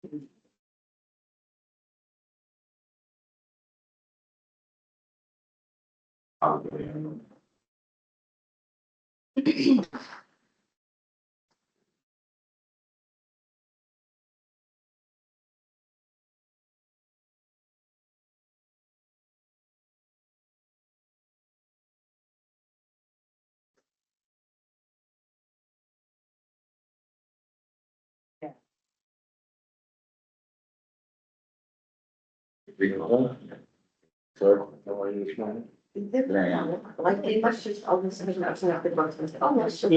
Sir, how are you this morning? Like they must just all this information up the books and stuff. Oh, that's just.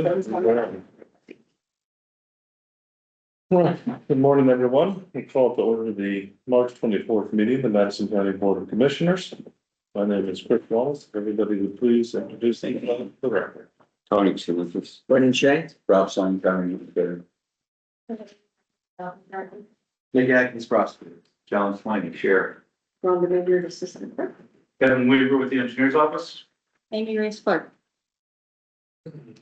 Good morning, everyone. We call to order the March 24th meeting, the Madison County Board of Commissioners. My name is Chris Wallace. Everybody would please introduce themselves for the record. Tony Chilitis. Brendan Shea. Rob Simon, County Administrator. Nick Atkins, prosecutor. John Slaney, Sheriff. Rhonda Mayor, assistant clerk. Kevin Weaver with the engineer's office. Amy Race Clark.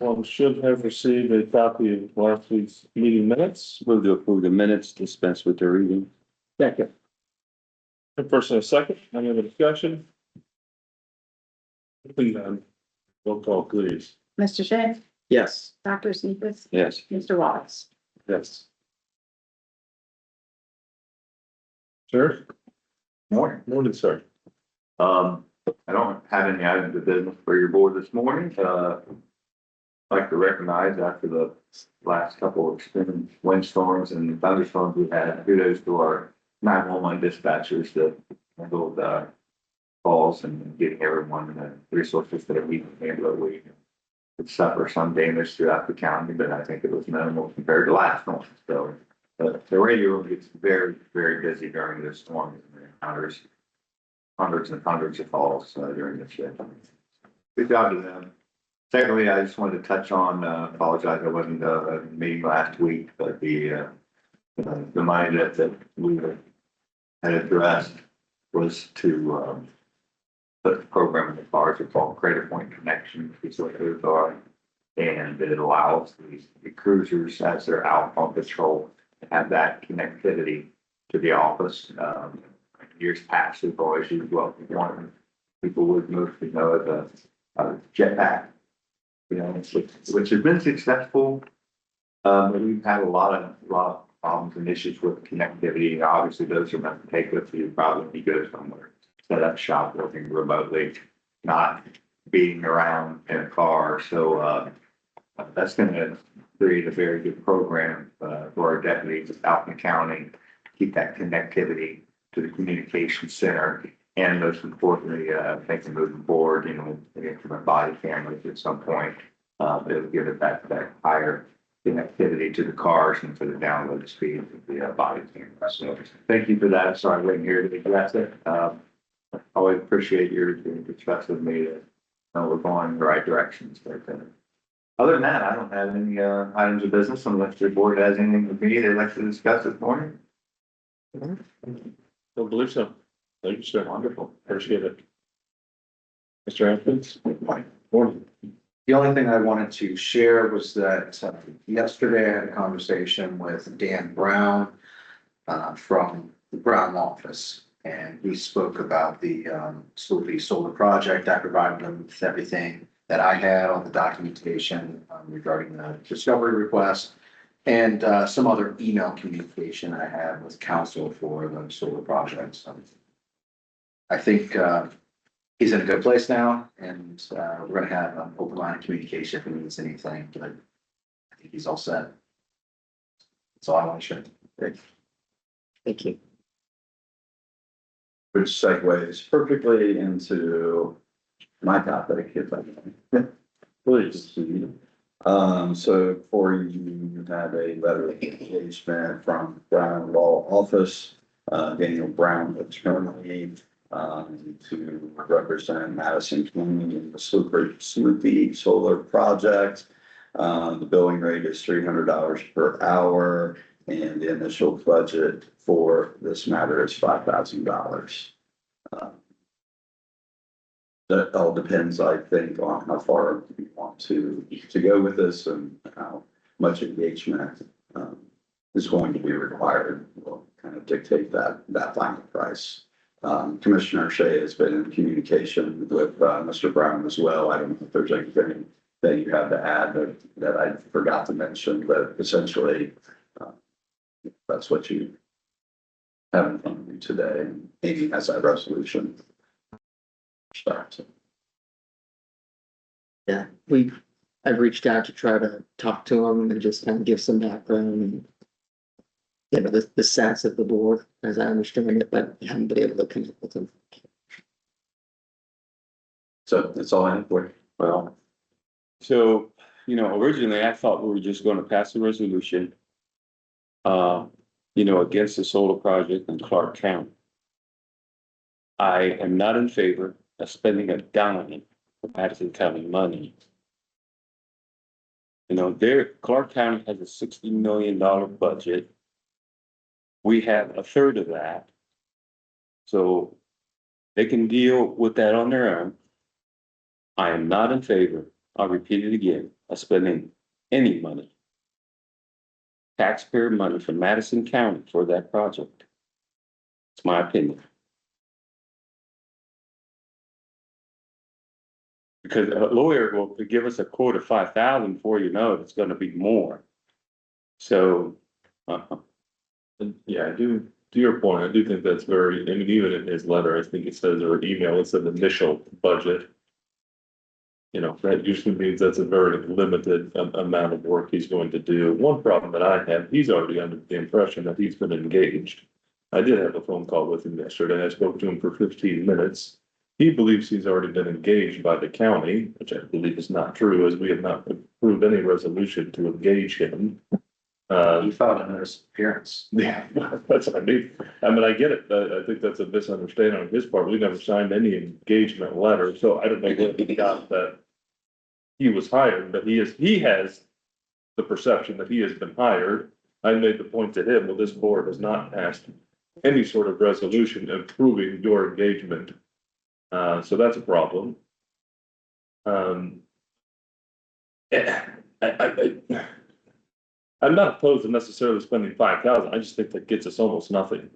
One should have received a copy of last week's meeting minutes. Move to approve the minutes, dispense with the reading. Second. A first and a second, any other discussion? Hearing none. Roll call, please. Mr. Shea, Yes. Dr. Sneakus, Yes. Mr. Wallace. Yes. Sir? Morning. Morning, sir. I don't have any items of business for your board this morning. I'd like to recognize after the last couple of extreme windstorms and thunderstorms we've had, kudos to our 911 dispatchers that handled calls and getting everyone the resources that are needed in the neighborhood. We could suffer some damage throughout the county, but I think it was minimal compared to last one. So the radio room gets very, very busy during the storms and encounters hundreds and hundreds of calls during the shift. Good job to them. Secondly, I just wanted to touch on, apologize, I wasn't at the meeting last week, but the money that we had addressed was to put the program in the cars. It's called Credit Point Connection, is what those are. And it allows the cruisers, as they're out on patrol, to have that connectivity to the office. Years past, we've always used what one people would mostly know as a jetpack, you know, which has been successful. But we've had a lot of problems and issues with connectivity. Obviously, those are meant to take with you probably when you go somewhere, set up shop, working remotely, not being around in a car. So that's going to create a very good program for our deputies out in the county, keep that connectivity to the communication center, and most importantly, thinking moving forward, you know, from body cameras at some point, it'll give it that higher connectivity to the cars and for the download speed of the body camera. So thank you for that. Sorry, I wasn't here to address it. Always appreciate your trust with me that we're going in the right directions. But other than that, I don't have any items of business unless your board has anything with me they'd like to discuss this morning. Don't believe so. Thank you, sir. Wonderful. Appreciate it. Mr. Atkins? Morning. The only thing I wanted to share was that yesterday I had a conversation with Dan Brown from the Brown office. And we spoke about the solar project. I provided him with everything that I had on the documentation regarding the discovery request. And some other email communication I had with counsel for the solar project. So I think he's in a good place now, and we're going to have an open line of communication if he needs anything. But I think he's all set. That's all I want to share. Thank you. Which segues perfectly into my topic, if I may. Please. So for you have a letter of engagement from Brown Law Office, Daniel Brown attorney, to represent Madison County in the Sloopy Solar Project. The billing rate is $300 per hour, and the initial budget for this matter is $5,000. That all depends, I think, on how far you want to go with this and how much engagement is going to be required. We'll kind of dictate that final price. Commissioner Shea has been in communication with, Mr. Brown as well. I don't know if there's anything that you have to add that I forgot to mention, but essentially, that's what you have in front of you today. And Amy has that resolution. Start. Yeah, I've reached out to try to talk to them and just kind of give some background and the sense of the board as I understand it, but I haven't been able to connect with them. So that's all I have for you. Well, so, originally I thought we were just gonna pass a resolution. Against the solar project in Clark County. I am not in favor of spending a dime of Madison County money. Clark County has a $60 million budget. We have a third of that. So they can deal with that on their own. I am not in favor, I'll repeat it again, of spending any money. Taxpayer money from Madison County for that project. It's my opinion. Because a lawyer will give us a quote of 5,000 before you know it's gonna be more. So, And yeah, to your point, I do think that's very, I mean, even in his letter, I think it says, or email, it's an initial budget. That usually means that's a very limited amount of work he's going to do. One problem that I have, he's already under the impression that he's been engaged. I did have a phone call with him yesterday. I spoke to him for 15 minutes. He believes he's already been engaged by the county, which I believe is not true, as we have not approved any resolution to engage him. He filed a notice of appearance. Yeah, that's what I mean. I get it. I think that's a misunderstanding on his part. We never signed any engagement letter, so I don't know where he got that. He was hired, but he has the perception that he has been hired. I made the point to him, well, this board has not passed any sort of resolution approving your engagement. So that's a problem. I'm not opposed to necessarily spending 5,000. I just think that gets us almost nothing.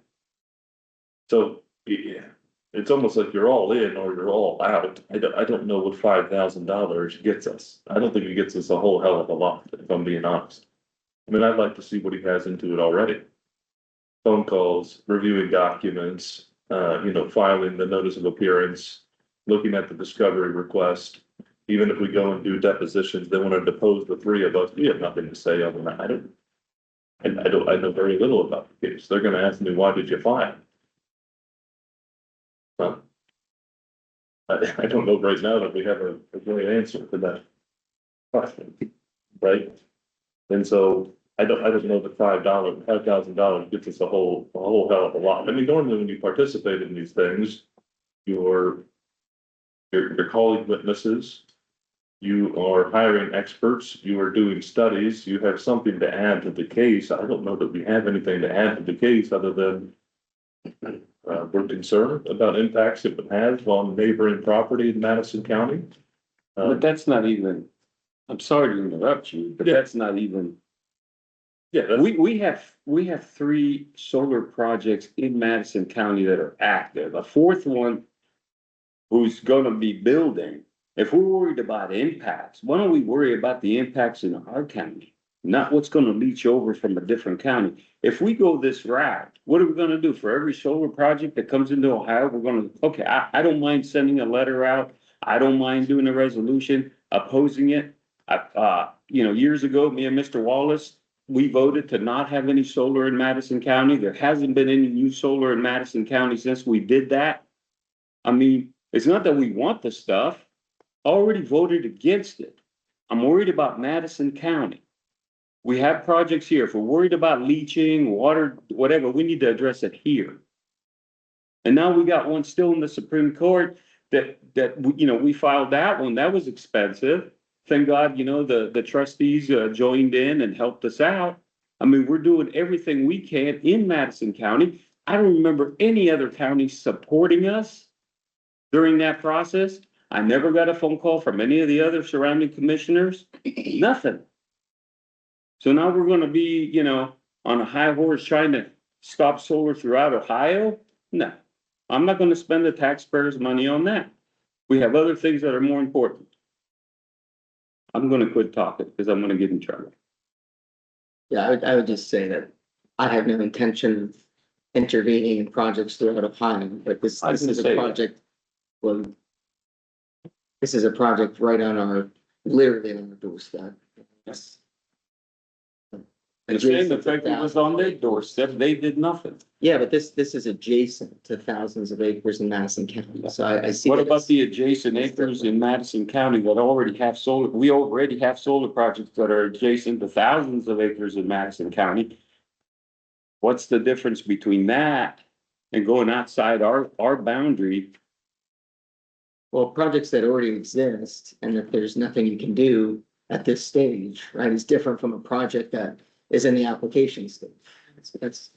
So, yeah, it's almost like you're all in or you're all out. I don't know what $5,000 gets us. I don't think it gets us a whole hell of a lot, if I'm being honest. I'd like to see what he has into it already. Phone calls, reviewing documents, filing the notice of appearance, looking at the discovery request. Even if we go and do depositions, they want to depose the three of us. We have nothing to say on that. I know very little about the case. They're gonna ask me, why did you file? Well, I don't know right now that we have a great answer to that question, right? And so I don't know that $5,000 gets us a whole hell of a lot. Normally when you participate in these things, you're calling witnesses. You are hiring experts, you are doing studies, you have something to add to the case. I don't know that we have anything to add to the case other than we're concerned about impacts it would have on neighboring property in Madison County. but that's not even, I'm sorry to interrupt you, but Yeah. that's not even. Yeah, We have 3 solar projects in Madison County that are active. A fourth one who's gonna be building. If we're worried about impacts, why don't we worry about the impacts in our county? Not what's gonna leach over from a different county. If we go this route, what are we gonna do? For every solar project that comes into Ohio, we're gonna, okay, I don't mind sending a letter out. I don't mind doing a resolution opposing it. Years ago, me and Mr. Wallace, we voted to not have any solar in Madison County. There hasn't been any new solar in Madison County since we did that. It's not that we want the stuff. Already voted against it. I'm worried about Madison County. We have projects here. If we're worried about leaching, water, whatever, we need to address it here. And now we got one still in the Supreme Court that we filed that one. That was expensive. Thank God, the trustees joined in and helped us out. We're doing everything we can in Madison County. I don't remember any other county supporting us during that process. I never got a phone call from any of the other surrounding commissioners, nothing. So now we're gonna be, on a high horse trying to stop solar throughout Ohio? No, I'm not gonna spend the taxpayers' money on that. We have other things that are more important. I'm gonna quit talking because I'm gonna get in trouble. Yeah, I would just say that I have no intention of intervening in projects throughout Ohio, but this I was gonna is a say that. project. Well, this is a project right on our, literally on our doorstep. Yes. The same effect it was on their doorstep, they did nothing. Yeah, but this is adjacent to thousands of acres in Madison County, so I see. What that about it's- the adjacent acres in Madison County that already have solar? We already have solar projects that are adjacent to thousands of acres in Madison County. What's the difference between that and going outside our boundary? Well, projects that already exist and that there's nothing you can do at this stage, right, is different from a project that is in the application stage. That's,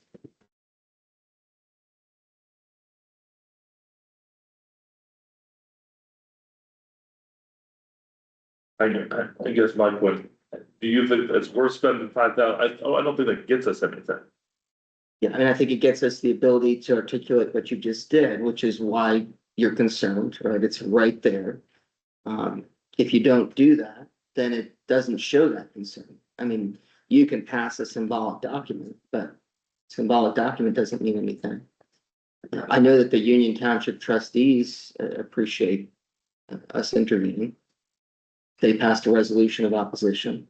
I guess my point, do you think it's worth spending 5,000? I don't think that gets us anything. yeah, and I think it gets us the ability to articulate what you just did, which is why you're concerned, right? It's right there. If you don't do that, then it doesn't show that concern. I mean, you can pass a symbolic document, but symbolic document doesn't mean anything. I know that the Union Township trustees appreciate us intervening. They passed a resolution of opposition.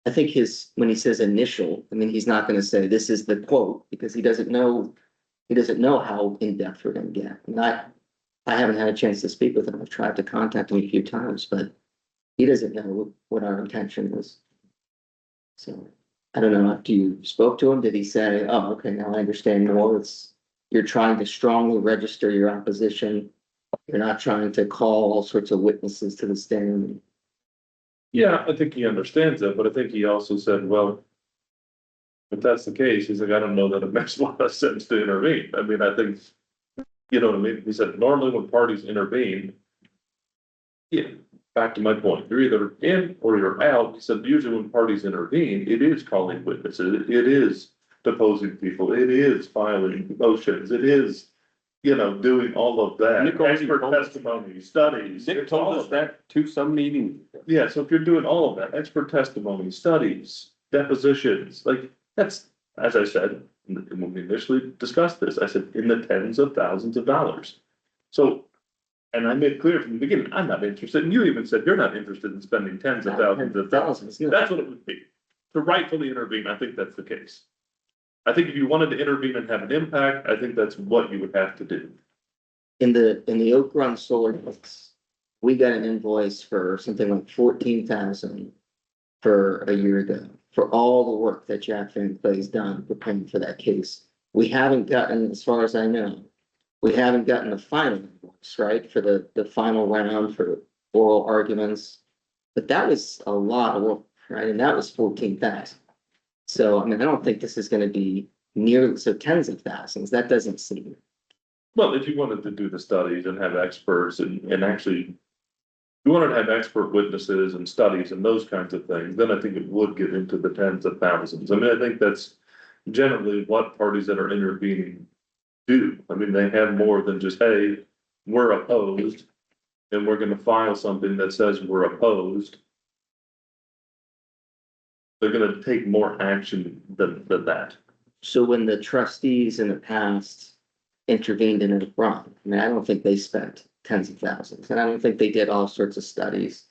I think when he says initial, I mean, he's not gonna say this is the quote, because he doesn't know how in-depth we're gonna get. And I haven't had a chance to speak with him. I've tried to contact him a few times, but he doesn't know what our intention is. So, I don't know, after you spoke to him, did he say, oh, okay, now I understand more, you're trying to strongly register your opposition. You're not trying to call all sorts of witnesses to the stand. Yeah, I think he understands that, but I think he also said, well, if that's the case, he's like, I don't know that it makes a lot of sense to intervene. I mean, I think, you know what I mean? He said, normally when parties intervene, yeah, back to my point, you're either in or you're out. He said, usually when parties intervene, it is calling witnesses, it is deposing people, it is filing motions, it is, you know, doing all of that. Nick already Expert told us. testimony, studies. Nick it's all told of us that to some meeting. Yeah, so if you're doing all of that, expert testimony, studies, depositions, like, that's, as I said, when we initially discussed this, I said, in the tens of thousands of dollars. So, and I made clear from the beginning, I'm not interested, and you even said you're not interested in spending tens of thousands of dollars. Yeah. That's what it would be. To rightfully intervene, I think that's the case. I think if you wanted to intervene and have an impact, I think that's what you would have to do. In the Oak Run solar case, we got an invoice for something like 14,000 for a year ago, for all the work that Jack Van Clay's done preparing for that case. We haven't gotten, as far as I know, we haven't gotten the final invoice, right, for the final round for oral arguments. But that was a lot of work, right, and that was 14,000. So, I mean, I don't think this is gonna be nearly, so tens of thousands, that doesn't seem. Well, if you wanted to do the studies and have experts and actually. You wanted to have expert witnesses and studies and those kinds of things, then I think it would get into the tens of thousands. I mean, I think that's generally what parties that are intervening do. I mean, they have more than just, hey, we're opposed. And we're gonna file something that says we're opposed. They're gonna take more action than that. So when the trustees in the past intervened in a run, I mean, I don't think they spent tens of thousands, and I don't think they did all sorts of studies.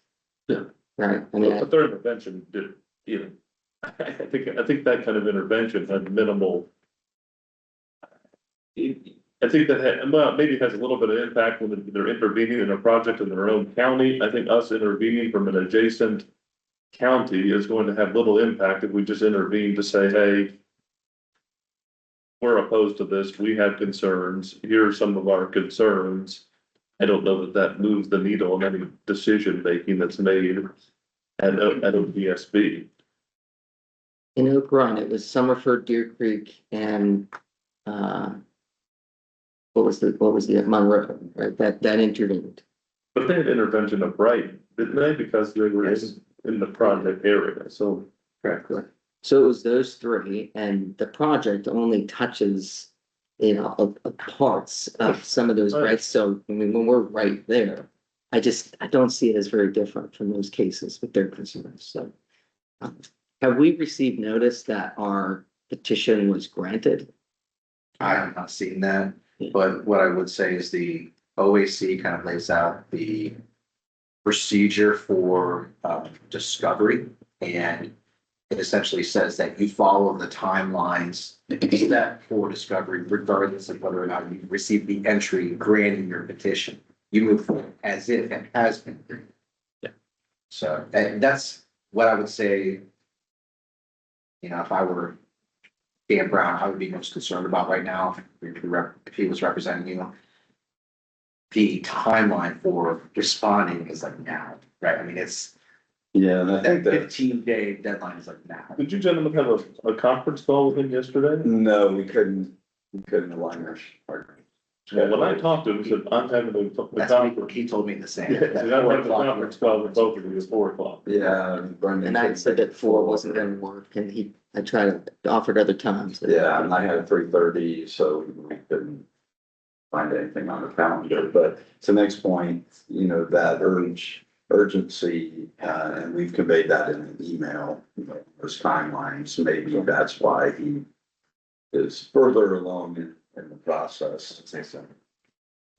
Yeah. Right, I mean, But their intervention did, you know, I think that kind of intervention had minimal. I think that had, well, maybe it has a little bit of impact when they're intervening in a project in their own county. I think us intervening from an adjacent county is going to have little impact if we just intervene to say, hey, we're opposed to this, we have concerns, here are some of our concerns. I don't know that that moves the needle on any decision making that's made at OPSB. in Oak Run, it was Summerford, Deer Creek, and what was the Monroe, right, that intervened. But they had intervention of right, didn't they? Because they were in the project area, so. Correct. So it was those three, and the project only touches, you know, parts of some of those rights, so, I mean, when we're right there. I don't see it as very different from those cases with their concerns, so. Have we received notice that our petition was granted? I have not seen that, but what I would say is the OAC kind of lays out the procedure for discovery, and it essentially says that you follow the timelines set for discovery, regardless of whether or not you receive the entry granting your petition. You move forward as if it has been. Yeah. So, and that's what I would say. You know, if I were Dan Brown, I would be most concerned about right now, if he was representing you. The timeline for responding is like now, right? I mean, it's Yeah, and I think that that, 15-day deadline is like now. Did you gentlemen have a conference call with him yesterday? no, we couldn't align our. Well, when I talked to him, he said, I'm having the That's what conference. he told me the same. Yeah, I'm having a conference call with both of you at 4 o'clock. Yeah. Brendan And I said said that four wasn't gonna work, and I tried, offered other times. Yeah, and I had 3:30, so we couldn't find anything on the calendar, but to Nick's point, you know, that urgency, and we've conveyed that in an email, you know, those timelines, maybe that's why he is further along in the process I'd say so.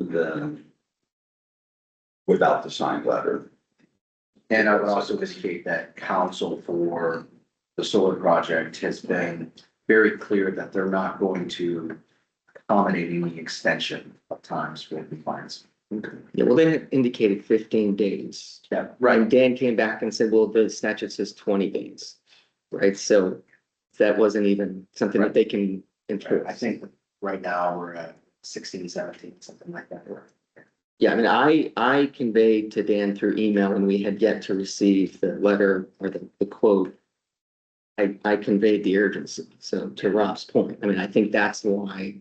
than without the signed letter. And I would also indicate that counsel for the solar project has been very clear that they're not going to accommodate any extension of times for compliance. Yeah, well, they had indicated 15 days. Yeah, And Dan came back and said, well, the statute says 20 days, right? So that wasn't even something that they can enforce. I think right now we're at 16, 17, something like that. Yeah, I mean, I conveyed to Dan through email, and we had yet to receive the letter or the quote. I conveyed the urgency. So to Rob's point, I mean, I think that's why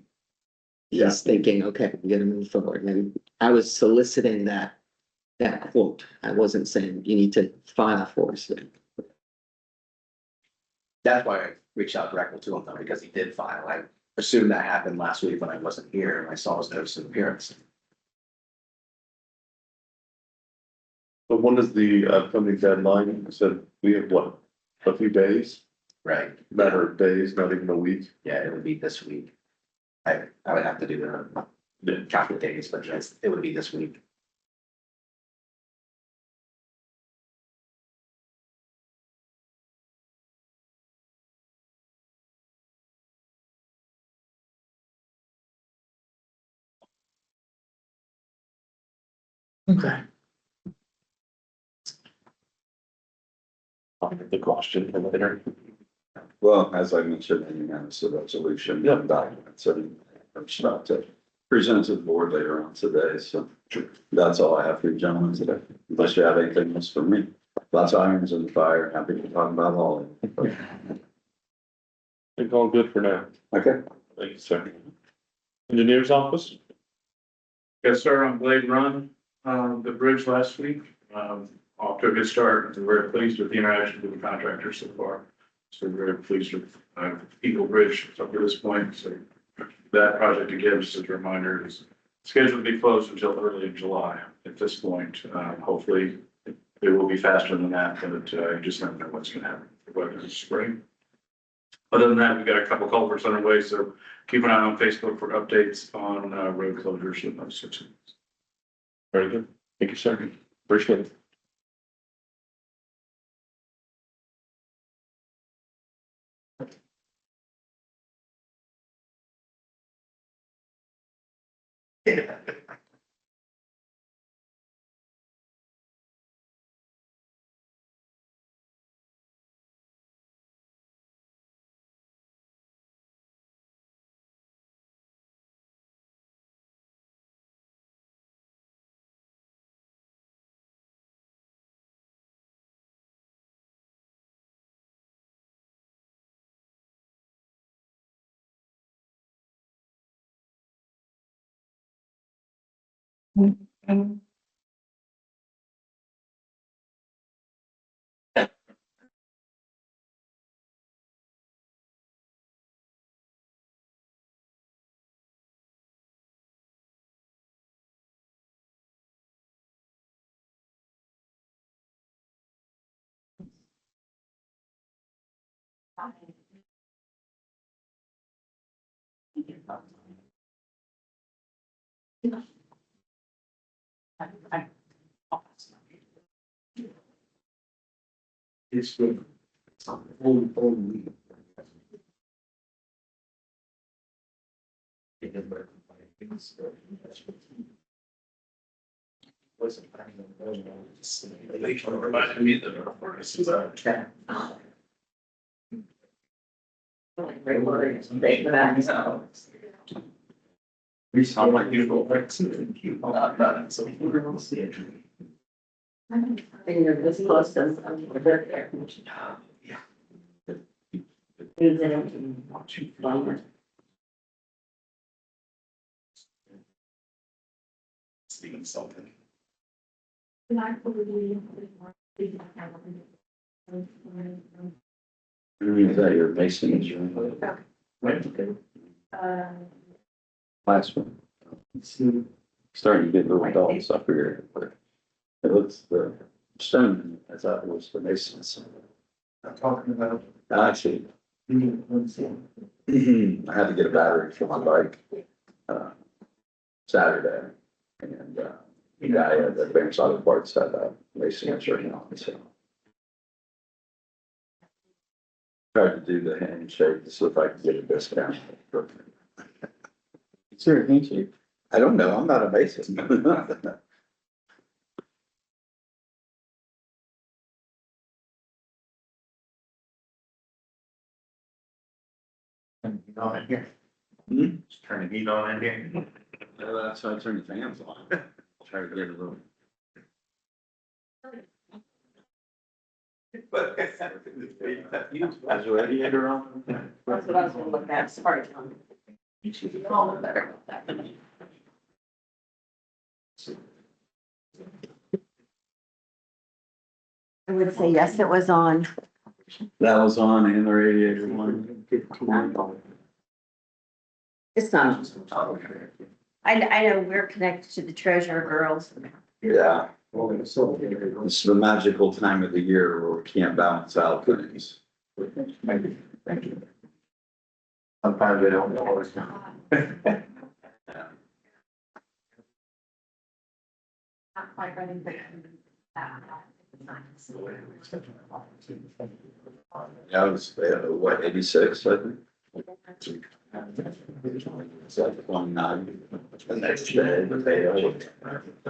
Yeah. he's thinking, okay, we gotta move forward. And I was soliciting that quote. I wasn't saying you need to file for us. That's why I reached out directly to him though, because he did file. I assumed that happened last week when I wasn't here and I saw his notice of appearance. But when is the upcoming deadline? You said we have what, a few days, Right. matter of days, not even a week. Yeah, it would be this week. I would have to do the count of days, but it would be this week. Okay. I'll get the question later. Well, as I mentioned, you know, it's a resolution, documents, and I'm about to present to the board later on today, so that's all I have for you gentlemen today. Unless you have anything else for me. Lots of irons in the fire, happy to talk about all of it. I think all good for now. Okay. Thank you, sir. Engineer's office? Yes, sir, on Blade Run, the bridge last week, off to a good start. We're very pleased with the interaction with the contractor so far. So we're very pleased with, Eagle Bridge up to this point. So that project, again, just as a reminder, is scheduled to be closed until early in July at this point. Hopefully it will be faster than that, but, you just never know what's gonna happen for weather this spring. Other than that, we've got a couple culverts underway, so keep an eye on Facebook for updates on, road closures and those sorts of things. Very good. Thank you, sir. Appreciate it. It's good. Holy. Reminded me that. We saw my usual. You're this close to something. Yeah. Steven something. Is that your Mason's last one? Starting to get little dull stuff here, but it looks the stone, I thought it was the Mason's. I'm talking about. Actually, I had to get a battery for my bike, Saturday. And, the guy at the Advanced Auto Parts had a Mason's right now, so. Tried to do the handshake to see if I could get a discount. Is there a handshake? I don't know, I'm not a Mason. On in here. Hmm? Just turn the heat on in here. That's why I turned the fans on. Try to get a little. Is the radiator on? That's what I was gonna look at, sorry, John. You should be all better about that. I would say yes, it was on. That was on and the radiator one. It's not. I know we're connected to the treasurer girls. Yeah. It's the magical time of the year where we can't balance out things. Thank you. Sometimes they don't always. Not quite ready, but. Yeah, it was, what, 86, I think? It's like 29, the next day, the day of.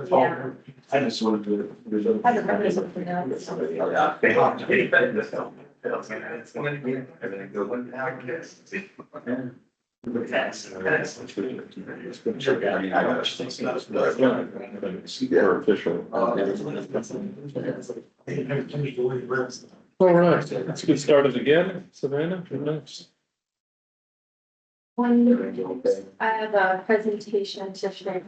Yeah. I just wanted to. I don't know, something else. Yeah. Everything good. I mean, I got stuff, but. Super official. Uh, All right, let's get started again. Savannah, you're next. I have a presentation to share.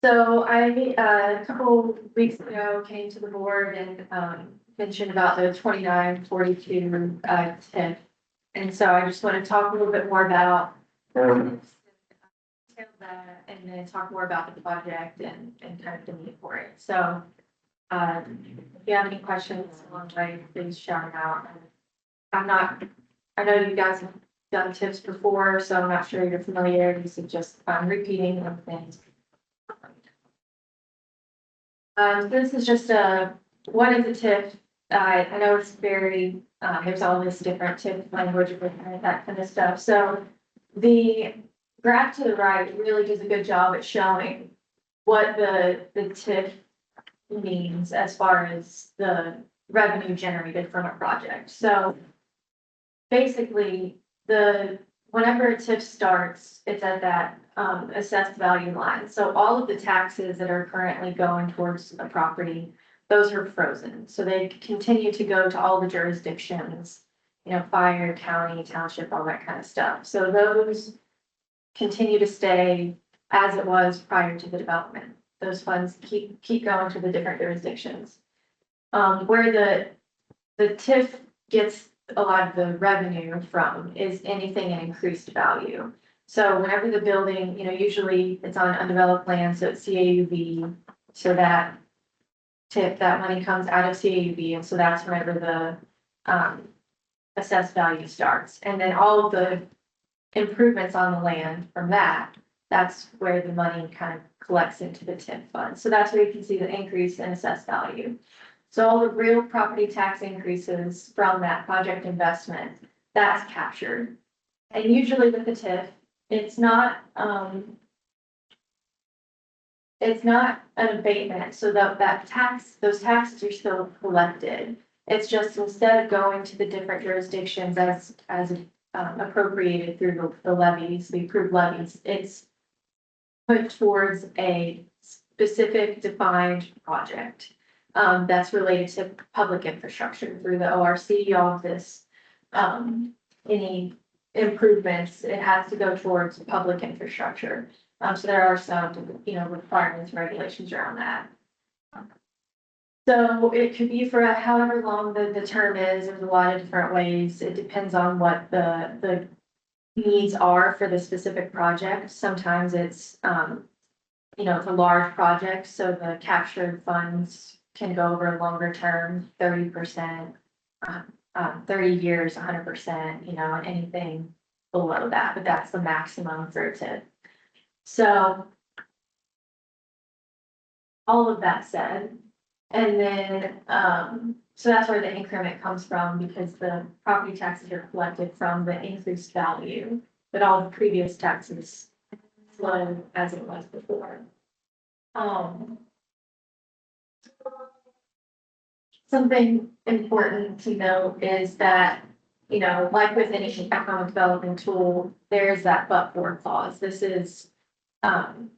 So I, a couple weeks ago, came to the board and, mentioned about the 2942 TIF. And so I just want to talk a little bit more about that, and then talk more about the project and kind of the need for it. So, if you have any questions along the way, please shout them out. I know you guys have done TIFs before, so I'm not sure you're familiar. You should just, repeating of things. This is just what is a TIF? I know it's very, there's all this different TIF language and that kind of stuff. So the graph to the right really does a good job at showing what the TIF means as far as the revenue generated from a project. So basically, whenever a TIF starts, it's at that assessed value line. So all of the taxes that are currently going towards a property, those are frozen. So they continue to go to all the jurisdictions, fire, county, township, all that kind of stuff. So those continue to stay as it was prior to the development. Those funds keep going to the different jurisdictions. Where the TIF gets a lot of the revenue from is anything in increased value. So whenever the building, usually it's on undeveloped land, so it's CAUV, so that that money comes out of CAUV, and so that's whenever the assessed value starts. And then all of the improvements on the land from that's where the money kind of collects into the TIF fund. So that's where you can see the increase in assessed value. So all the real property tax increases from that project investment, that's captured. And usually with the TIF, it's not an abatement, so those taxes are still collected. It's just instead of going to the different jurisdictions as appropriated through the levies, the approved levies, it's put towards a specific defined project that's related to public infrastructure through the ORC office. Any improvements, it has to go towards public infrastructure. So there are some, requirements, regulations around that. So it could be for however long the term is. There's a lot of different ways. It depends on what the needs are for the specific project. Sometimes it's, it's a large project, so the captured funds can go over a longer term, 30%, 30 years, 100%, and anything below that, but that's the maximum for a TIF. So all of that said, and then, so that's where the increment comes from, because the property taxes are collected from the increased value, but all the previous taxes flow as it was before. Something important to note is that, like with any economic development tool, there's that but-for clause. This is, the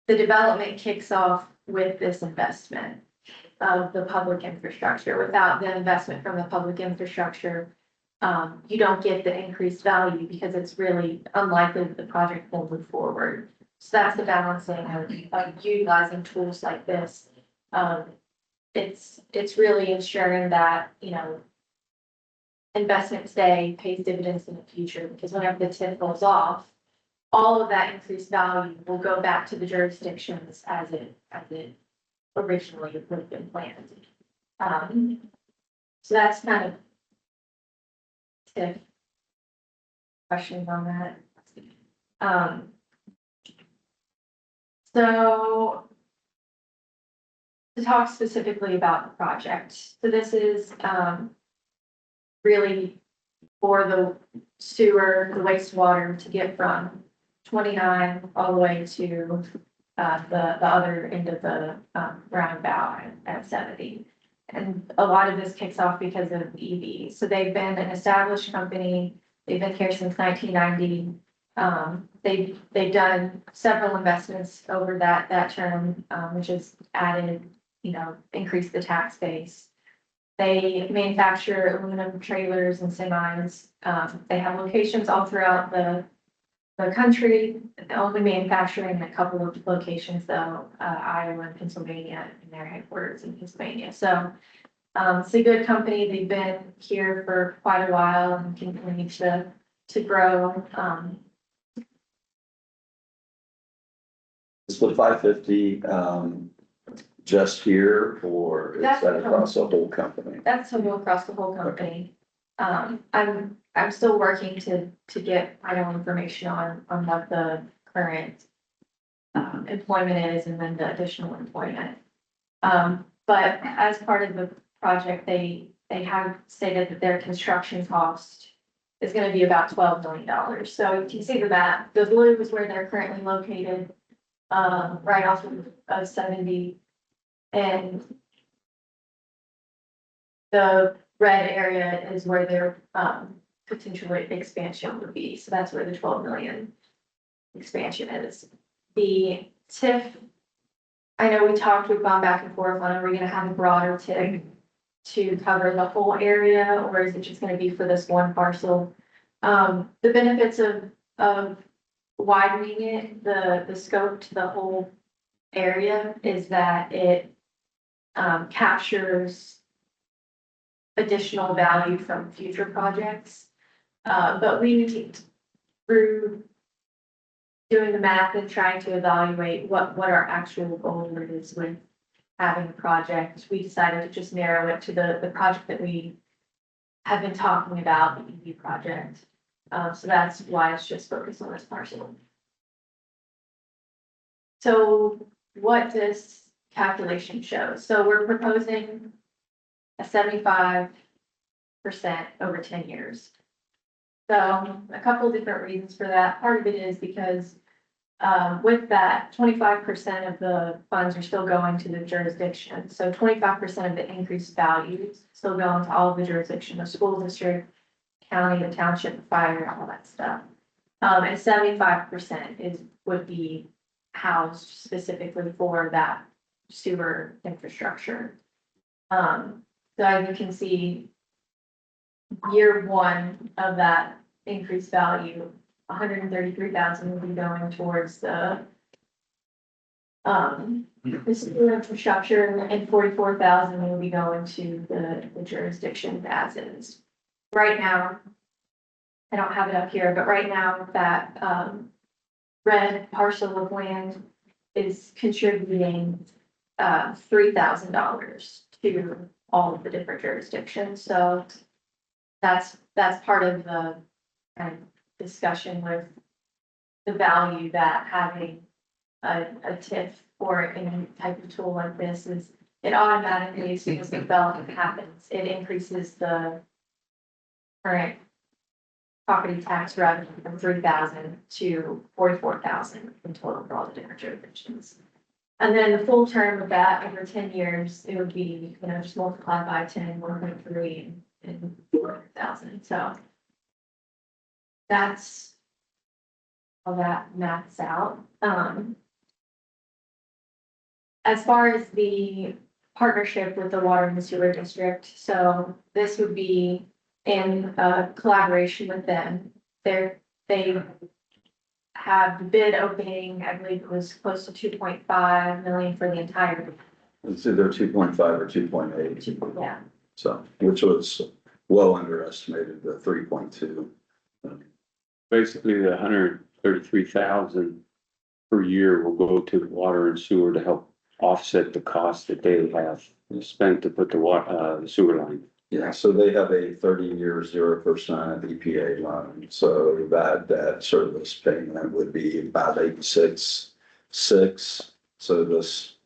development kicks off with this investment of the public infrastructure. Without the investment from the public infrastructure, you don't get the increased value because it's really unlikely that the project will move forward. So that's the balancing of utilizing tools like this. It's really ensuring that, investment today pays dividends in the future, because whenever the TIF goes off, all of that increased value will go back to the jurisdictions as it originally would have been planned. So that's kind of TIF questions on that. So to talk specifically about the project, so this is really for the sewer, the wastewater to get from 29 all the way to the other end of the roundabout at 70. And a lot of this kicks off because of EVs. So they've been an established company. They've been here since 1990. They've done several investments over that term, which has added, increased the tax base. They manufacture aluminum trailers and semis. They have locations all throughout the country, only manufacturing in a couple of locations though, Iowa and Pennsylvania, and their headquarters in Pennsylvania. So it's a good company. They've been here for quite a while and continue to grow. Is the 550, just here, or is That's that across the whole company? That's total across the whole company. I'm still working to get final information on what the current employment is and then the additional employment. But as part of the project, they have stated that their construction cost is going to be about $12 million. So you can see the map. The blue is where they're currently located, right off of 70. And the red area is where their potential expansion would be. So that's where the 12 million expansion is. The TIF, I know we've gone back and forth on, are we going to have a broader TIF to cover the whole area, or is it just going to be for this one parcel? The benefits of widening it, the scope to the whole area, is that it captures additional value from future projects. But we, through doing the math and trying to evaluate what our actual goal is with having a project, we decided to just narrow it to the project that we have been talking about, the EV project. So that's why it's just focused on this parcel. So what this calculation shows, so we're proposing a 75% over 10 years. So a couple different reasons for that. Part of it is because with that, 25% of the funds are still going to the jurisdiction. So 25% of the increased values still going to all of the jurisdiction, the school district, county, the township, the fire, all that stuff. And 75% would be housed specifically for that sewer infrastructure. So as you can see, year one of that increased value, 133,000 will be going towards the sewer infrastructure, and 44,000 will be going to the jurisdiction as is. Right now, I don't have it up here, but right now that red parcel of land is contributing $3,000 to all of the different jurisdictions. So that's part of the kind of discussion with the value that having a TIF or any type of tool like this is. It automatically, as soon as the development happens, it increases the current property tax revenue from 3,000 to 44,000 in total for all the different jurisdictions. And then the full term of that over 10 years, it would be, just multiplied by 10, 1.3 and 400,000. So that's how that maths out. As far as the partnership with the water and the sewer district, so this would be in collaboration with them. They have the bid opening, I believe it was close to 2.5 million for the entire. It's either 2.5 or 2.8. Yeah. So, which was well underestimated, the 3.2. Basically, the 133,000 per year will go to the water and sewer to help offset the cost that they have spent to put the sewer line. Yeah, so they have a 30-year 0% EPA loan, so that debt service payment would be about 86.6. So this,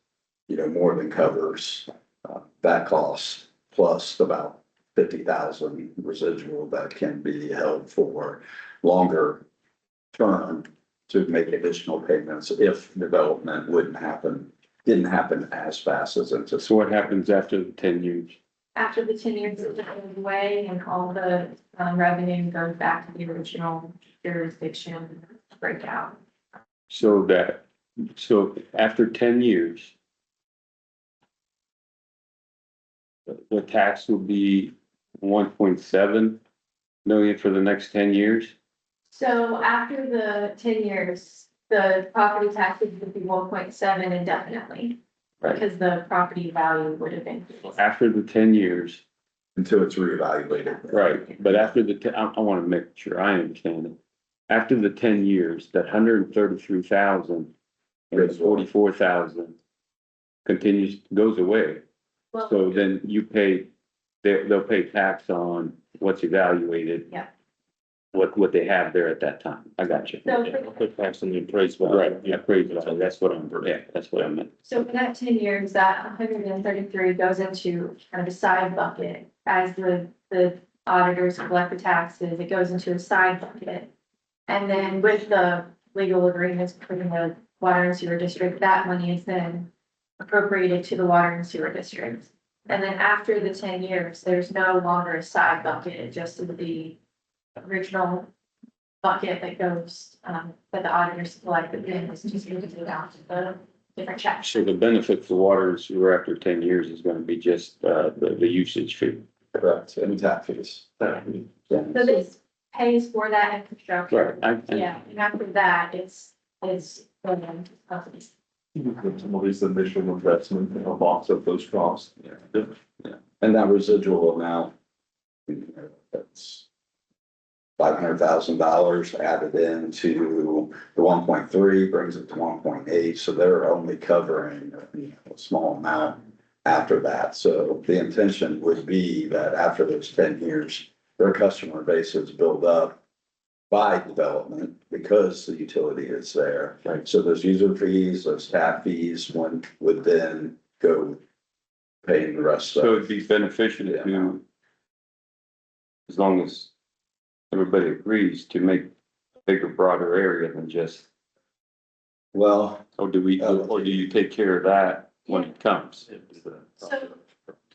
more than covers that cost, plus about 50,000 residual that can be held for longer term to make additional payments if development didn't happen as fast as anticipated. So what happens after the 10 years? After the 10 years is away and all the revenue goes back to the original jurisdiction breakout. So after 10 years, the tax will be 1.7 million for the next 10 years? So after the 10 years, the property taxes would be 1.7 indefinitely. Right. Because the property value would have been. After the 10 years, Until it's reevaluated. right, but after I want to make sure I understand it. After the 10 years, that 133,000 and 44,000 goes away. Well, So then they'll pay tax on what's evaluated. Yeah. What they have there at that time. I got you. So- Put tax on the appraised value. Right, yeah, appraised value. That's what I meant. So for that 10 years, that 133 goes into kind of a side bucket as the auditors collect the taxes, it goes into a side bucket. And then with the legal agreements between the water and sewer district, that money is then appropriated to the water and sewer district. And then after the 10 years, there's no longer a side bucket, it just is the original bucket that goes, that the auditors collect, but then it's just moved out to the different checks. So the benefit for water and sewer after 10 years is gonna be just, the usage fee. Correct, and tap fees. Yeah. So this pays for that infrastructure. Right. Yeah, and after that, it's. Some of these initial investment, offset those costs. And that residual amount That's $500,000 added into the 1.3 brings it to 1.8, so they're only covering, a small amount after that. So the intention would be that after those 10 years, their customer base is built up by development because the utility is there. Right. So those user fees, those tap fees, would then go paying the rest So of. it'd be beneficial to, as long as everybody agrees, to make a bigger, broader area than just, Well, or do you take care of that when it comes? So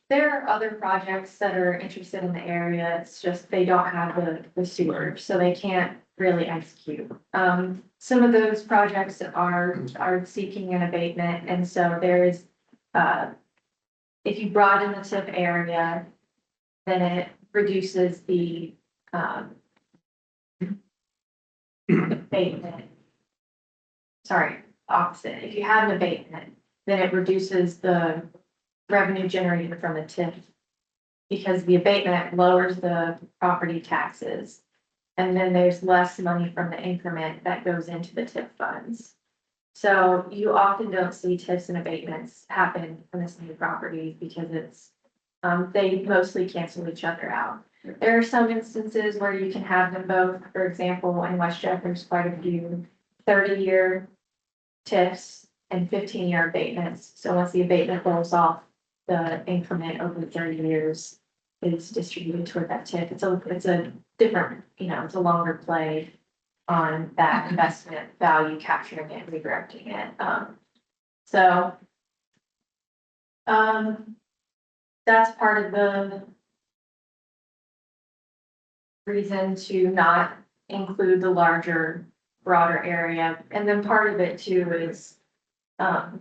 there are other projects that are interested in the area. It's just they don't have the sewer, so they can't really execute. Some of those projects are seeking an abatement, and so there is, if you broaden the TIF area, then it reduces the, abatement. Sorry, opposite. If you have an abatement, then it reduces the revenue generated from the TIF. Because the abatement lowers the property taxes. And then there's less money from the increment that goes into the TIF funds. So you often don't see TIFs and abatements happen on this new property because it's, they mostly cancel each other out. There are some instances where you can have them both. For example, in West Jeff, there's quite a few 30-year TIFs and 15-year abatements. So once the abatement rolls off, the increment over the 30 years is distributed toward that TIF. It's a different, it's a longer play on that investment value, capturing it, redirecting it. That's part of the reason to not include the larger, broader area. And then part of it too is, another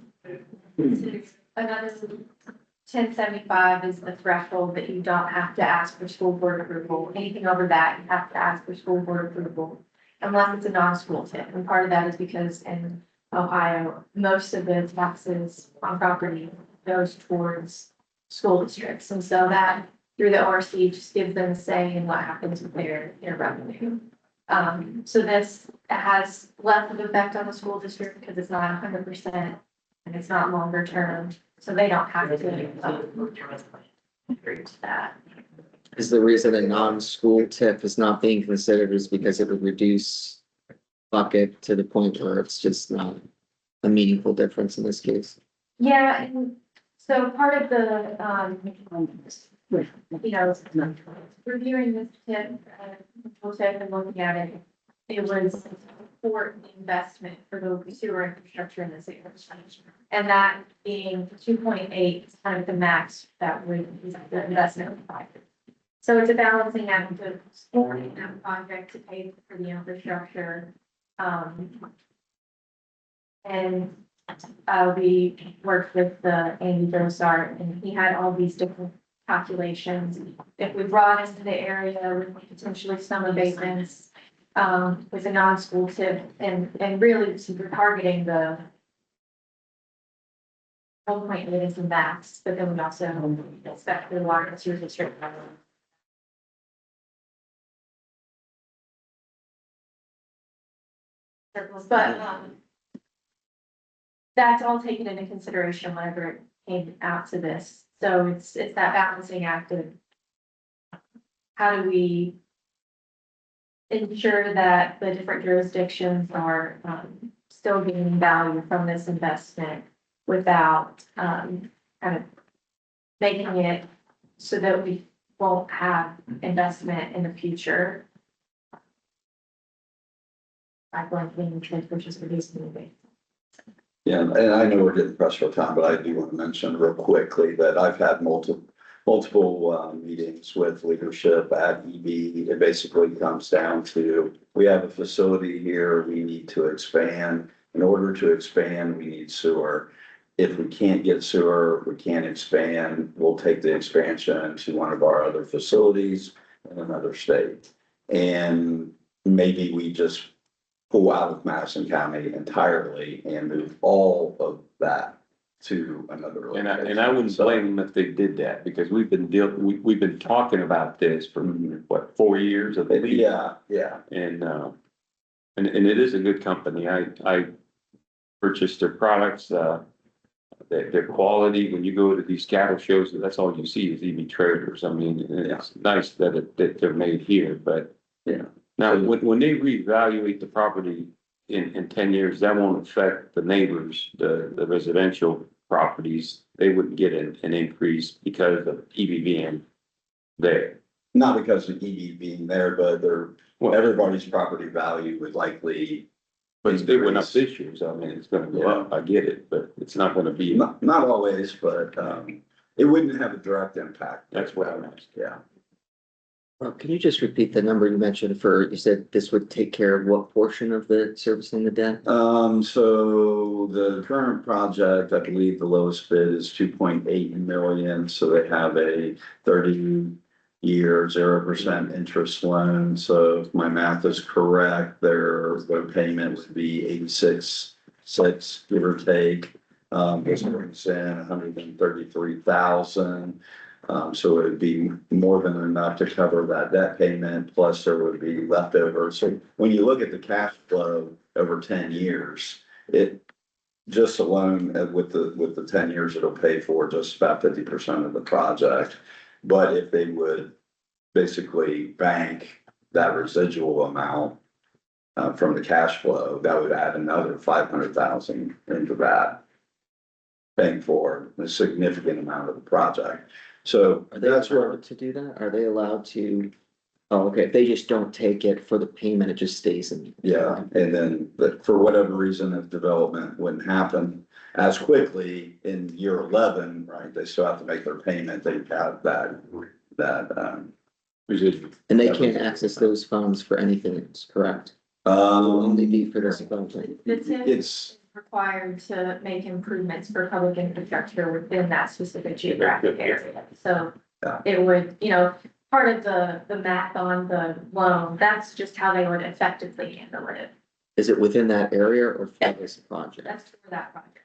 1075 is the threshold that you don't have to ask for school board approval. Anything over that, you have to ask for school board approval unless it's a non-school TIF. And part of that is because in Ohio, most of the taxes on property goes towards school districts. And so that through the ORC just gives them a say in what happens with their revenue. So this has less of an effect on the school district because it's not 100% and it's not longer term. So they don't have to agree to that. Is the reason a non-school TIF is not being considered is because it would reduce bucket to the point where it's just not a meaningful difference in this case? Yeah, and so part of the, reviewing this TIF, and looking at it, it was for investment for the sewer infrastructure in this area. And that being 2.8 is kind of the max that would be the investment required. So it's a balancing act of supporting that project to pay for the infrastructure. And we worked with Andy Dosart, and he had all these different calculations. If we brought into the area with potentially some abatements, with a non-school TIF, and really super targeting the 1.8 is the max, but then we also expect the water and sewer district. But that's all taken into consideration whenever it came out to this. So it's that balancing act of how do we ensure that the different jurisdictions are still getting value from this investment without kind of making it so that we won't have investment in the future. I believe which is reducing the. yeah, and I know we're getting pressed for time, but I do want to mention real quickly that I've had multiple meetings with leadership at EB. It basically comes down to, we have a facility here, we need to expand. In order to expand, we need sewer. If we can't get sewer, we can't expand, we'll take the expansion to one of our other facilities in another state. And maybe we just pull out of Madison County entirely and move all of that to another And location. I wouldn't So, blame them if they did that, because we've been talking about this for, what, 4 years, I believe? Yeah, And it is a good company. I purchased their products, their quality. When you go to these cattle shows, that's all you see is EV trailers. I mean, and it's nice that they're made here, but. Yeah. Now, when they reevaluate the property in 10 years, that won't affect the neighbors, the residential properties. They wouldn't get an increase because of EV being there. not because of EV being there, but Well, everybody's property value would likely. but it went up this year, so I mean, it's gonna go up. I get it, but it's not gonna be, Not always, but, it wouldn't have a direct impact. that's what I'm asking. Yeah. Well, can you just repeat the number you mentioned for, you said this would take care of what portion of the servicing the debt? So the current project, I believe the lowest bid is 2.8 million, so they have a 30-year 0% interest loan. So if my math is correct, their payment would be 86.6, give or take. This brings in 133,000. So it would be more than enough to cover that debt payment, plus there would be leftover. So when you look at the cash flow over 10 years, it just alone with the 10 years, it'll pay for just about 50% of the project. But if they would basically bank that residual amount from the cash flow, that would add another 500,000 into that, paying for a significant amount of the project. So Are they that's where, allowed to do that? Are they allowed to? Oh, okay, if they just don't take it for the payment, it just stays in. yeah, and then, but for whatever reason, if development wouldn't happen as quickly in year 11, right, they still have to make their payment, they have that, Residual. And they can't access those funds for anything else, correct? It will only be for this project. The TIF it's, is required to make improvements for public infrastructure within that specific geographic area. So Yeah. it would, part of the math on the loan, that's just how they would effectively handle it. Is it within that area or for this project? That's for that project.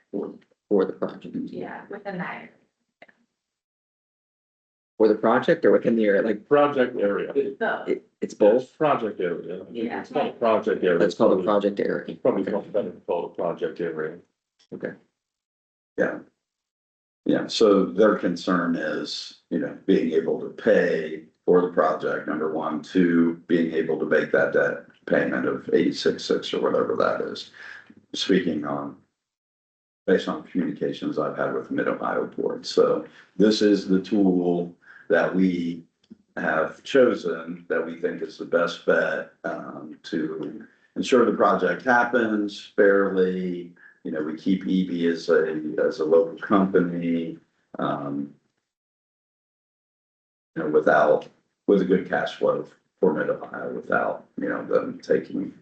For the project? Yeah, within that area. For the project or within the area, like, Project area. So, it's both? Project area. Yeah. It's called a project area. That's called a project area. It's probably much better to call it a project area. yeah, so their concern is, being able to pay for the project, number one, two, being able to make that debt payment of 86.6 or whatever that is. Speaking based on communications I've had with Mid-Ohio Port. So this is the tool that we have chosen that we think is the best bet to ensure the project happens fairly. We keep EB as a local company, with a good cash flow for Mid-Ohio without, them taking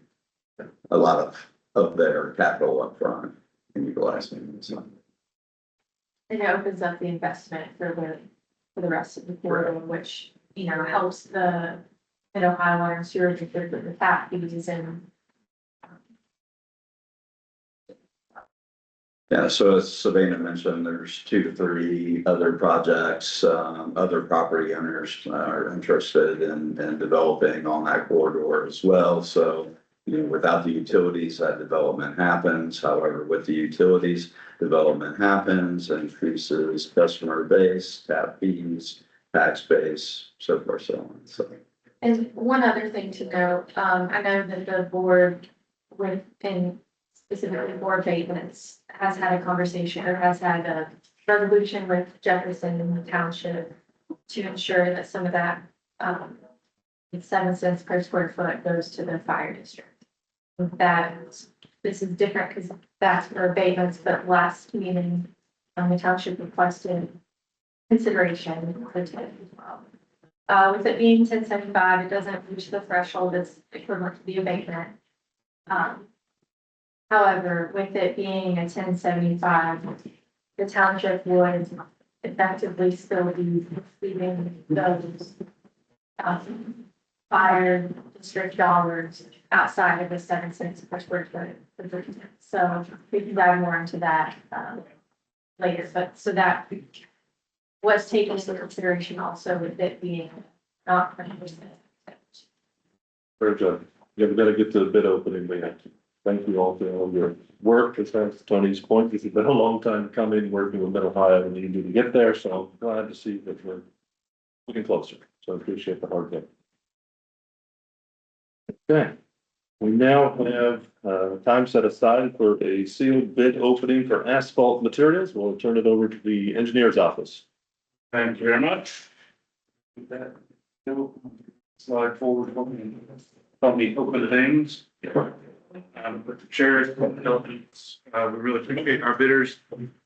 a lot of their capital up front and utilizing it. So, and it opens up the investment for the rest of the corridor, which, helps the Mid-Ohio Water and Sewer District with the tap fees and. yeah, so as Savannah mentioned, there's 2 to 3 other projects, other property owners are interested in developing on that corridor as well. So, without the utilities, that development happens. However, with the utilities, development happens, increases customer base, tap fees, tax base, so forth, so on. So, And one other thing to note, I know that the board and specifically board maintenance has had a conversation or has had a resolution with Jefferson and the township to ensure that some of that, 7 cents per square foot goes to the fire district. This is different because that's for abatements, but last meeting, the township requested consideration for TIF as well. With it being 1075, it doesn't reach the threshold that's equivalent to the abatement. However, with it being a 1075, the township would effectively still be receiving those fire district dollars outside of the 7 cents per square foot. So we can dive more into that later, but so that was taken into consideration also with it being not 100%. Very good. Yeah, we gotta get to the bid opening, but yeah, thank you all for all your work. As far as Tony's point, this has been a long time coming, working with Middle High and needing to get there, so I'm glad to see that we're getting closer. So I appreciate the hard work. Okay, we now have time set aside for a sealed bid opening for asphalt materials. We'll turn it over to the engineer's office. Thank you very much. Slide forward, help me open things. With the chairs, we really appreciate our bidders,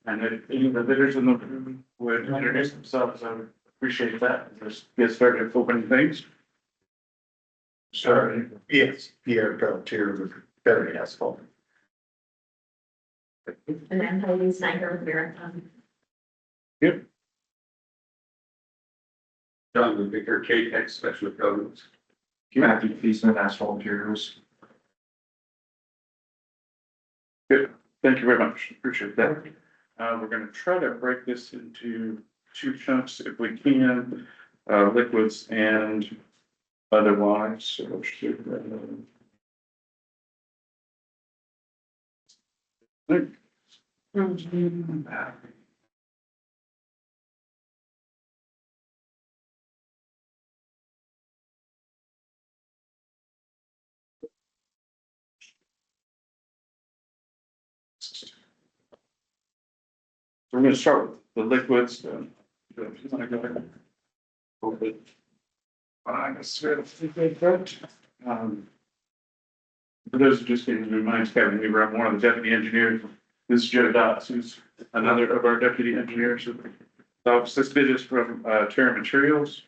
and if any of the bidders in the room would introduce themselves, I would appreciate that. Just get started opening things. Sorry, yes, Pierre Pelletier with Berry Asphalt. And then Heidi Snyder with Marathon. John the Vicar, K-Tech Special Codes. Matthew Feasman, Asphalt Materials. Good, thank you very much, appreciate that. We're gonna try to break this into two chunks if we can, liquids and otherwise, so let's do that. We're gonna start with the liquids. If you wanna go ahead. Open it. I guess we're gonna take that vote. For those who just getting to my name's Kevin Weaver, I'm one of the deputy engineers. This is Joe Dotz, who's another of our deputy engineers. So this bid is from Terra Materials.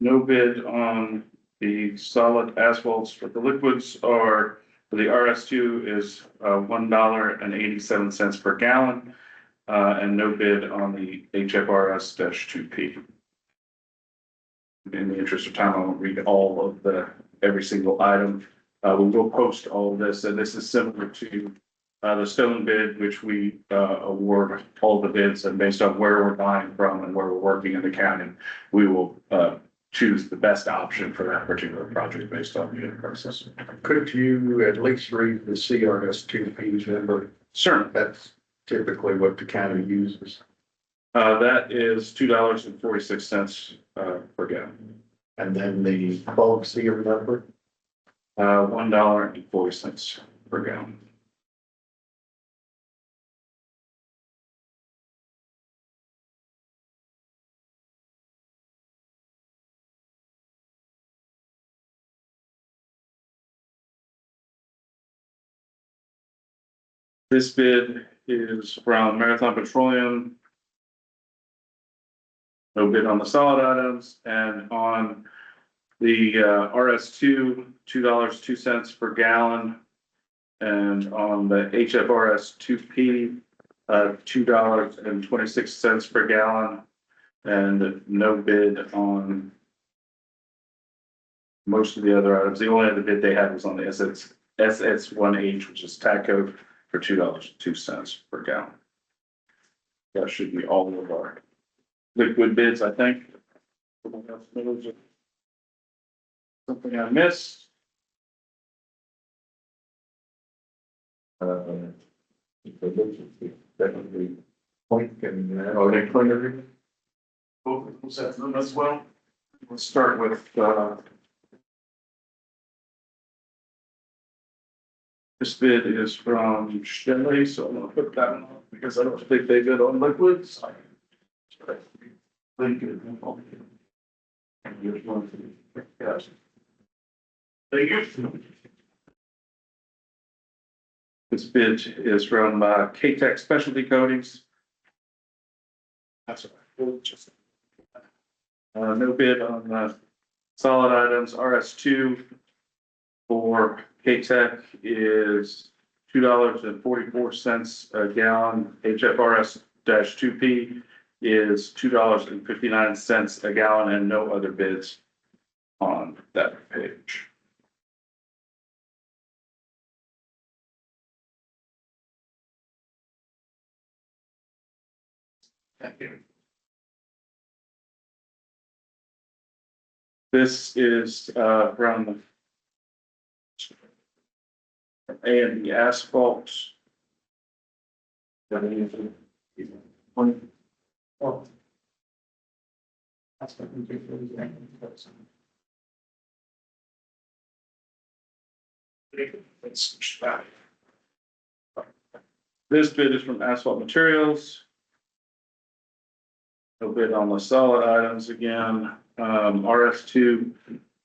No bid on the solid asphalts, but the liquids are, for the RS2 is $1.87 per gallon. And no bid on the HFRS-2P. In the interest of time, I won't read all of every single item. We will post all of this, and this is similar to the stone bid, which we award all the bids, and based on where we're buying from and where we're working in the county, we will choose the best option for that particular project based on the unit prices. Could you at least read the CRS-2P's number? Certainly. That's typically what the county uses. That is $2.46 per gallon. And then the bulk seal number? $1.40 per gallon. This bid is from Marathon Petroleum. No bid on the solid items, and on the RS2, $2.02 per gallon. And on the HFRS-2P, $2.26 per gallon. And no bid on most of the other items. The only other bid they had was on the SS1H, which is tag code, for $2.02 per gallon. That should be all of our liquid bids, I think. Something I missed? Definitely point and, Oh, they cleaned everything? We'll set them as well. Let's start with, this bid is from Shelley, so I'm gonna put that one on because I don't think they bid on liquids. Thank you. Yes. Thank you. This bid is from K-Tech Specialty Coatings. That's right. No bid on solid items. RS2 for K-Tech is $2.44 a gallon. HFRS 2P is $2.59 a gallon, and no other bids on that page. Thank you. This is from A&B Asphalt. This bid is from Asphalt Materials. No bid on the solid items again. RS2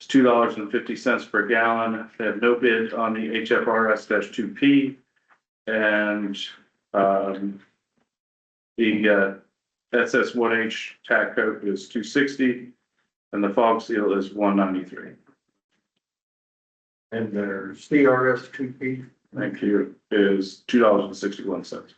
is $2.50 per gallon. They have no bid on the HFRS 2P. And the SS1H tack coat is $2.60 and the fog seal is $1.93. And there's CRS 2P. Thank you, is $2.61.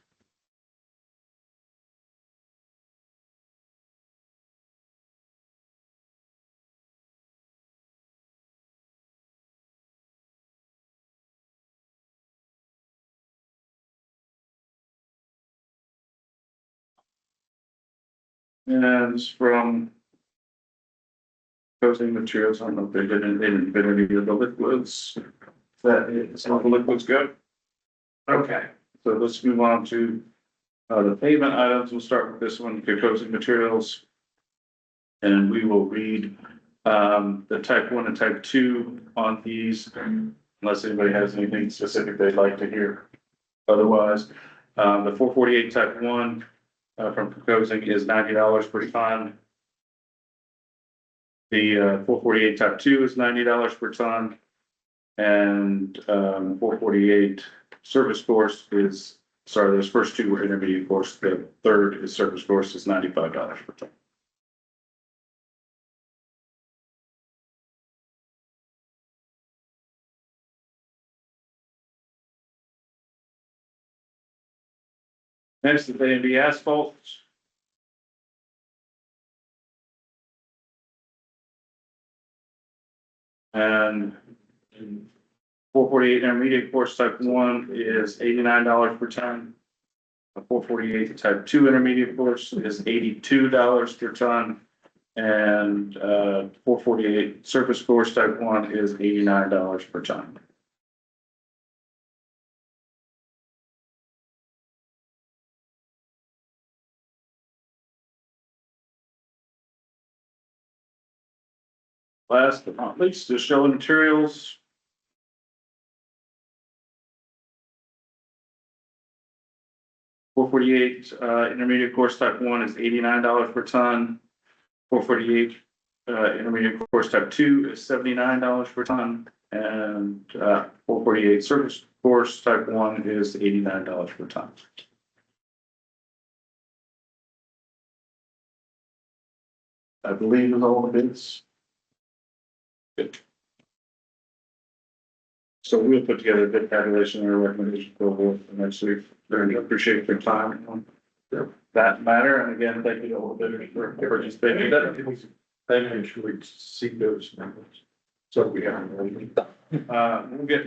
And it's from coating materials. I don't know if they didn't bid any of the liquids. That is, all the liquids good? Okay, so let's move on to the pavement items. We'll start with this one, coating materials. And we will read the type 1 and type 2 on these, unless anybody has anything specific they'd like to hear. Otherwise, the 448 type 1 from proposing is $90 per ton. The 448 type 2 is $90 per ton. And 448 service course is, sorry, those first two were intermediate course. The third is service course is $95 per ton. Next is A&B Asphalt. And 448 intermediate course type 1 is $89 per ton. A 448 type 2 intermediate course is $82 per ton. And 448 surface course type 1 is $89 per ton. Last but not least, the show materials. $448 intermediate course type 1 is $89 per ton. 448 intermediate course type 2 is $79 per ton. And 448 surface course type 1 is $89 per ton. I believe is all the bids. Good. So we'll put together a bid tabulation and a recommendation for the board for next week. Very appreciate your time on that matter. And again, thank you to all the bidders for participating. Thank you, should we see those numbers? So we have. We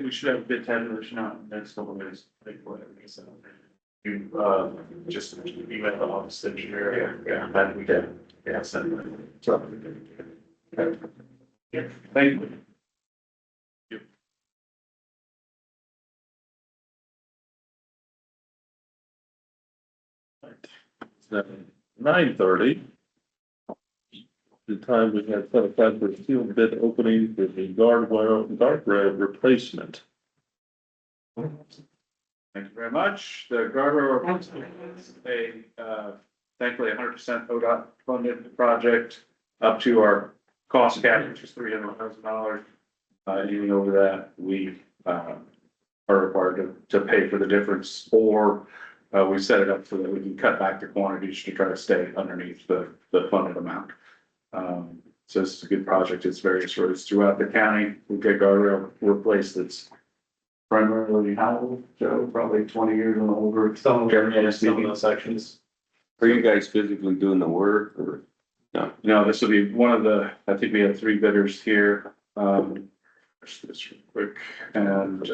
should have a bid tabulation out in the next couple of days. Like whatever you said. You, just email the office engineer. Yeah, that we can. Yeah, send it. Yeah, thank you. 9:30. The time we had set aside for sealed bid opening for the guardrail replacement. Thank you very much. The guardrail replacement is thankfully 100% ODOT funded project up to our cost cap, which is $300,000. Anything over that, we are required to pay for the difference, or we set it up so that we can cut back the quantities to try to stay underneath the funded amount. So this is a good project. It's various roads throughout the county. We'll get guardrail replaced that's primarily how, Joe, probably 20 years and older. Some of those sections. Are you guys physically doing the work or? No, No, this will be one of the, I think we have 3 bidders here. Let's do this real quick, and,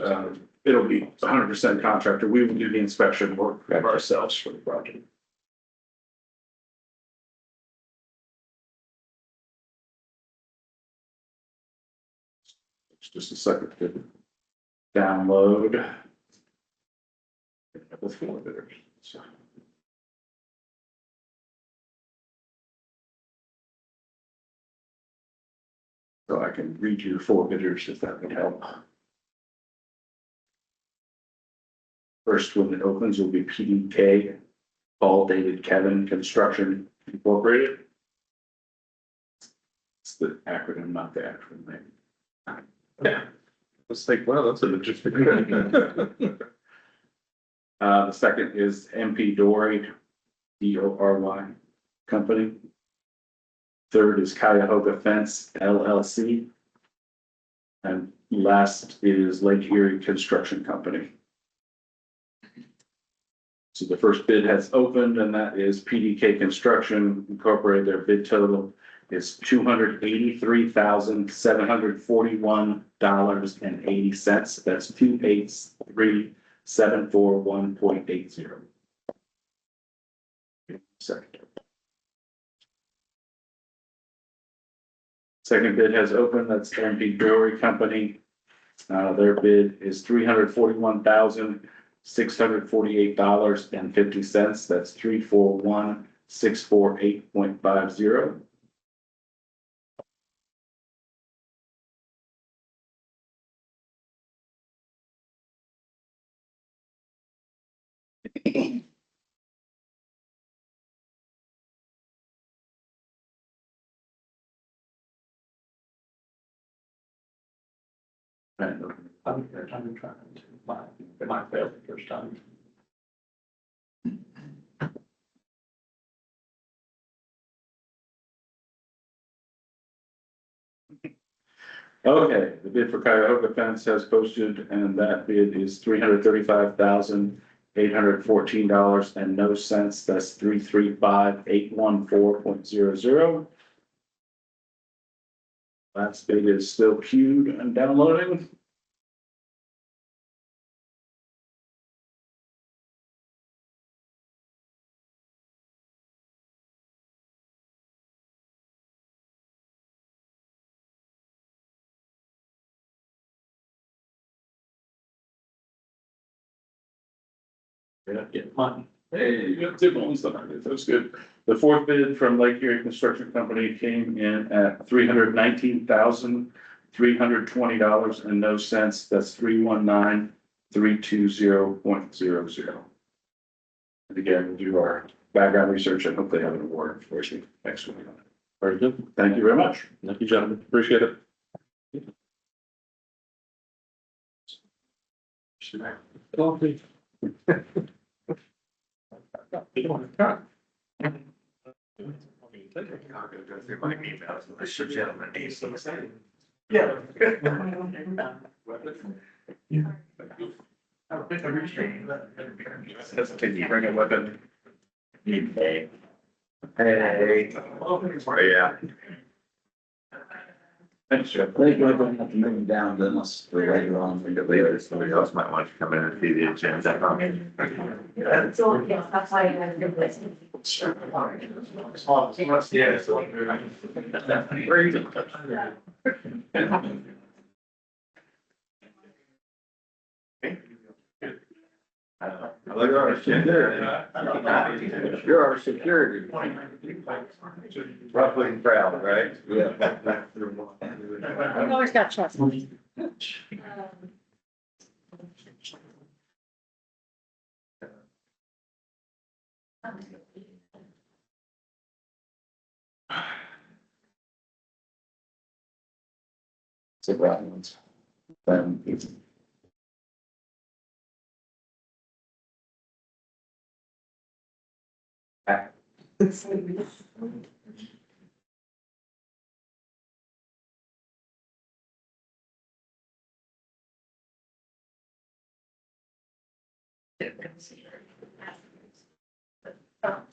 it'll be 100% contractor. We will do the inspection work Gotcha. ourselves for the project. It's just a second to download. With 4 bidders. So I can read you 4 bidders if that would help. First one that opens will be PDK, Paul David Kevin Construction Incorporated. It's the acronym, not the acronym name. Yeah. Let's think, well, that's an interesting. The second is MP Dory, DORY Company. Third is Cuyahoga Fence LLC. And last is Lake Erie Construction Company. So the first bid has opened, and that is PDK Construction Incorporated. Their bid total is $283,741.80. That's 283,741.80. Second bid has opened. That's MP Dory Company. Their bid is $341,648.50. That's 341,648.50. I'm trying to, my failed the first time. Okay, the bid for Cuyahoga Fence has posted, and that bid is $335,814 and no cents. That's 335,814.00. Last bid is still queued and downloading. Yeah, get mine. Hey, you got 2 ones on it. That's good. The fourth bid from Lake Erie Construction Company came in at $319,320 and no cents. That's 319,320.00. And again, we'll do our background research and hope they have an award for you next week. Very good. Thank you very much. Thank you, gentlemen. Appreciate it. Coffee. Yeah. Can you bring a weapon? Hey. Hey. Yeah. Thanks, Jeff. Thank you, everyone, have to move them down, then us later on. We could leave it, somebody else might want to come in and see the agenda. So, yes, that's why you have a good list. Yeah. You're our security. Roughly proud, right? Yeah. I've always got trust. So that one's, then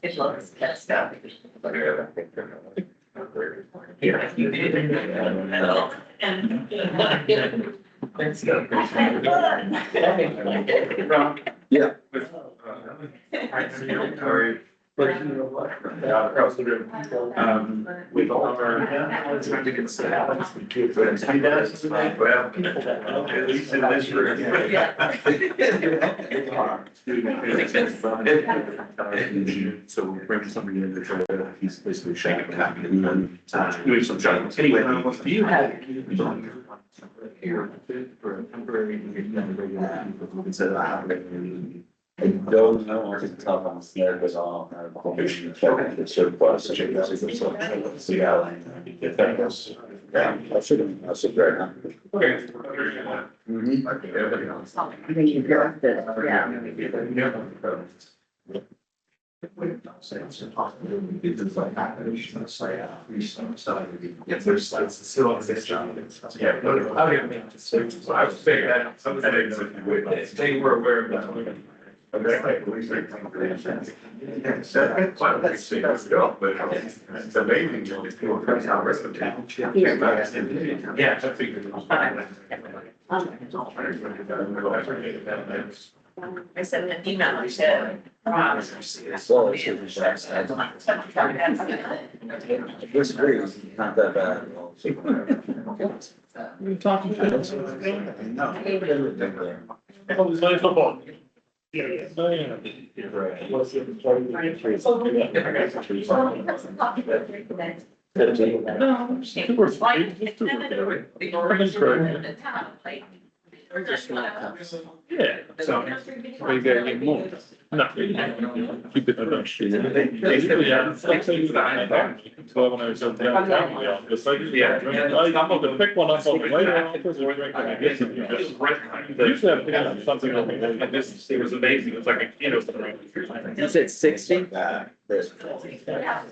It looks messed up. Let's go. Yeah. Across the room. With all our. Trying to get set out. He does. Well, at least in this room. So we're bringing somebody in to try to, he's basically shaking it up and then doing some judgments. Anyway, do you have? Here for a temporary. Instead of. I don't know, I can tell I'm scared because I'll have a commission checking the surplus. See how. Yeah, I should very happy. Okay. I think you got this, yeah. If there's, it's still on this job. Yeah. So I was saying that, some of the things that you would, they were aware of that. But they're like, let's go, but it's amazing, you know, it's people from out rest of town. Yeah, I figured. I sent an email, I said. Well, it's disagree, it's not that bad. You're talking No. Yeah. So. Well, you gotta get more. No. Keep it fresh. Yeah. So when I was downtown, yeah, it's like, yeah, I'm gonna pick one up on the way around, because we're drinking, I guess, you know, usually have something on the way. This, it was amazing, it was like a, you know. You said 60? There's.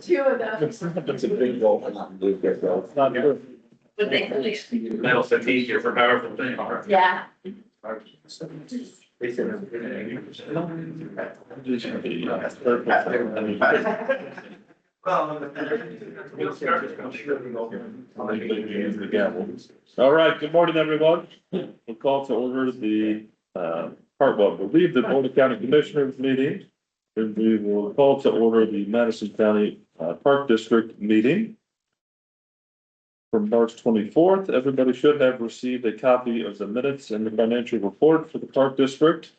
Two of them. It's a big goal, not big, big goal. It's not good. Would they believe? Metal said easier for powerful thing. Yeah. All right, good morning, everyone. We'll call to order the, we'll leave the Board of County Commissioners meeting. And we will call to order the Madison County, Park District meeting. From March 24th, everybody should have received a copy of the minutes and the financial report for the Park District.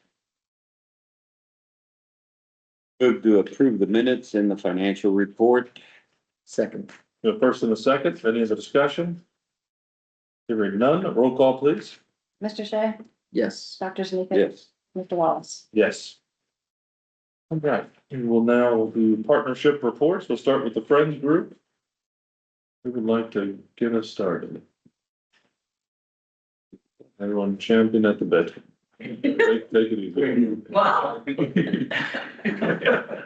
Move to approve the minutes and the financial report. Second. The first and the second, any other discussion? Hearing none, roll call please. Mr. Shea, Yes. Dr. Sneakus? Yes. Mr. Wallace? Yes. All right, we will now do partnership reports. We'll start with the Friends Group. Who would like to get us started? Everyone champion at the bit. Take it easy. Wow.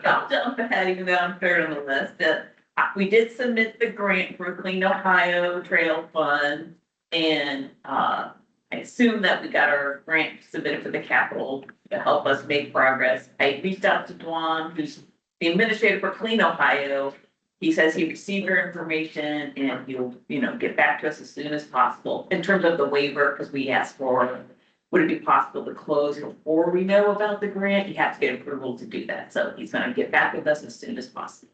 I'll jump ahead, even though I'm third on the list, but we did submit the grant for Clean Ohio Trail Fund. And, I assume that we got our grant submitted for the capital to help us make progress. I reached out to Dwan, who's the administrator for Clean Ohio. He says he received your information and he'll, get back to us as soon as possible in terms of the waiver, because we asked for, would it be possible to close before we know about the grant? You have to get approval to do that. So he's gonna get back with us as soon as possible.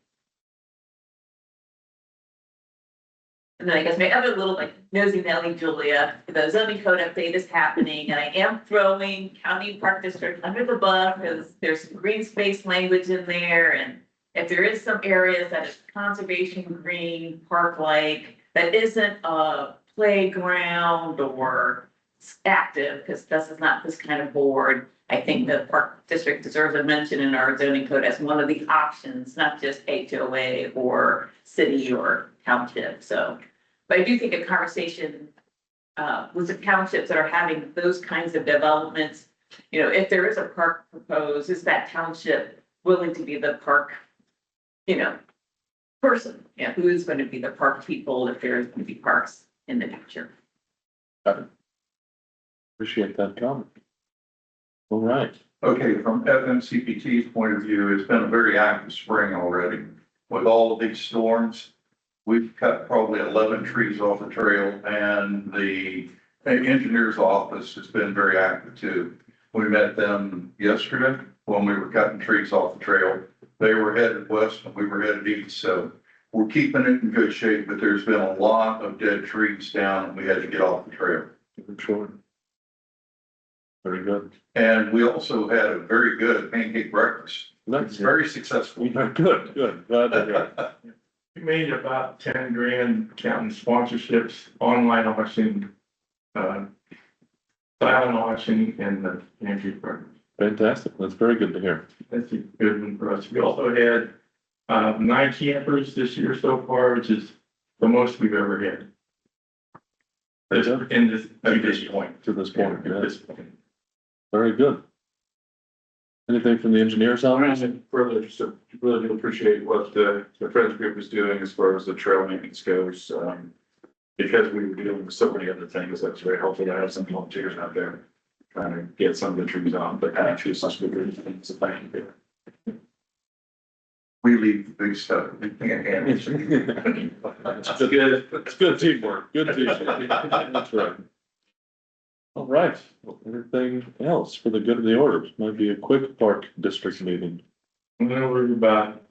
And then I guess my other little nosy Nelly Julia, the zoning code update is happening and I am throwing County Park District under the bus because there's some green space language in there. And if there is some areas that is conservation green, park-like, that isn't a playground or active, because this is not this kind of board, I think the Park District deserves a mention in our zoning code as one of the options, not just HOA or city or township, so. But I do think a conversation with the townships that are having those kinds of developments, if there is a park proposed, is that township willing to be the park, person, who is going to be the park people if there's going to be parks in the future. Appreciate that comment. All right, Okay, from FMCPT's point of view, it's been a very active spring already. With all the big storms, we've cut probably 11 trees off the trail, and the engineer's office has been very active too. We met them yesterday when we were cutting trees off the trail. They were headed west and we were headed east, so we're keeping it in good shape, but there's been a lot of dead trees down and we had to get off the trail. Sure. Very good. And we also had a very good pancake breakfast. That's It's very successful. good, good. Glad to hear. We made about 10 grand counting sponsorships, online auction, silent auction, and the Andrew program. Fantastic. That's very good to hear. That's a good one for us. We also had 9 campers this year so far, which is the most we've ever had. In this, at this point. To this point, At yeah. this point. Very good. Anything from the engineer's office? And further, just really do appreciate what the Friends Group is doing as far as the trail maintenance goes. Because we were dealing with so many other things, that's very helpful to have some volunteers out there trying to get some of the trees on, but actually such good things. So thank you. We leave the big stuff. We can't handle it. That's good. It's good teamwork. Good teamwork. That's right. All right. Well, anything else for the good of the order? Might be a quick park district meeting. No, we're about,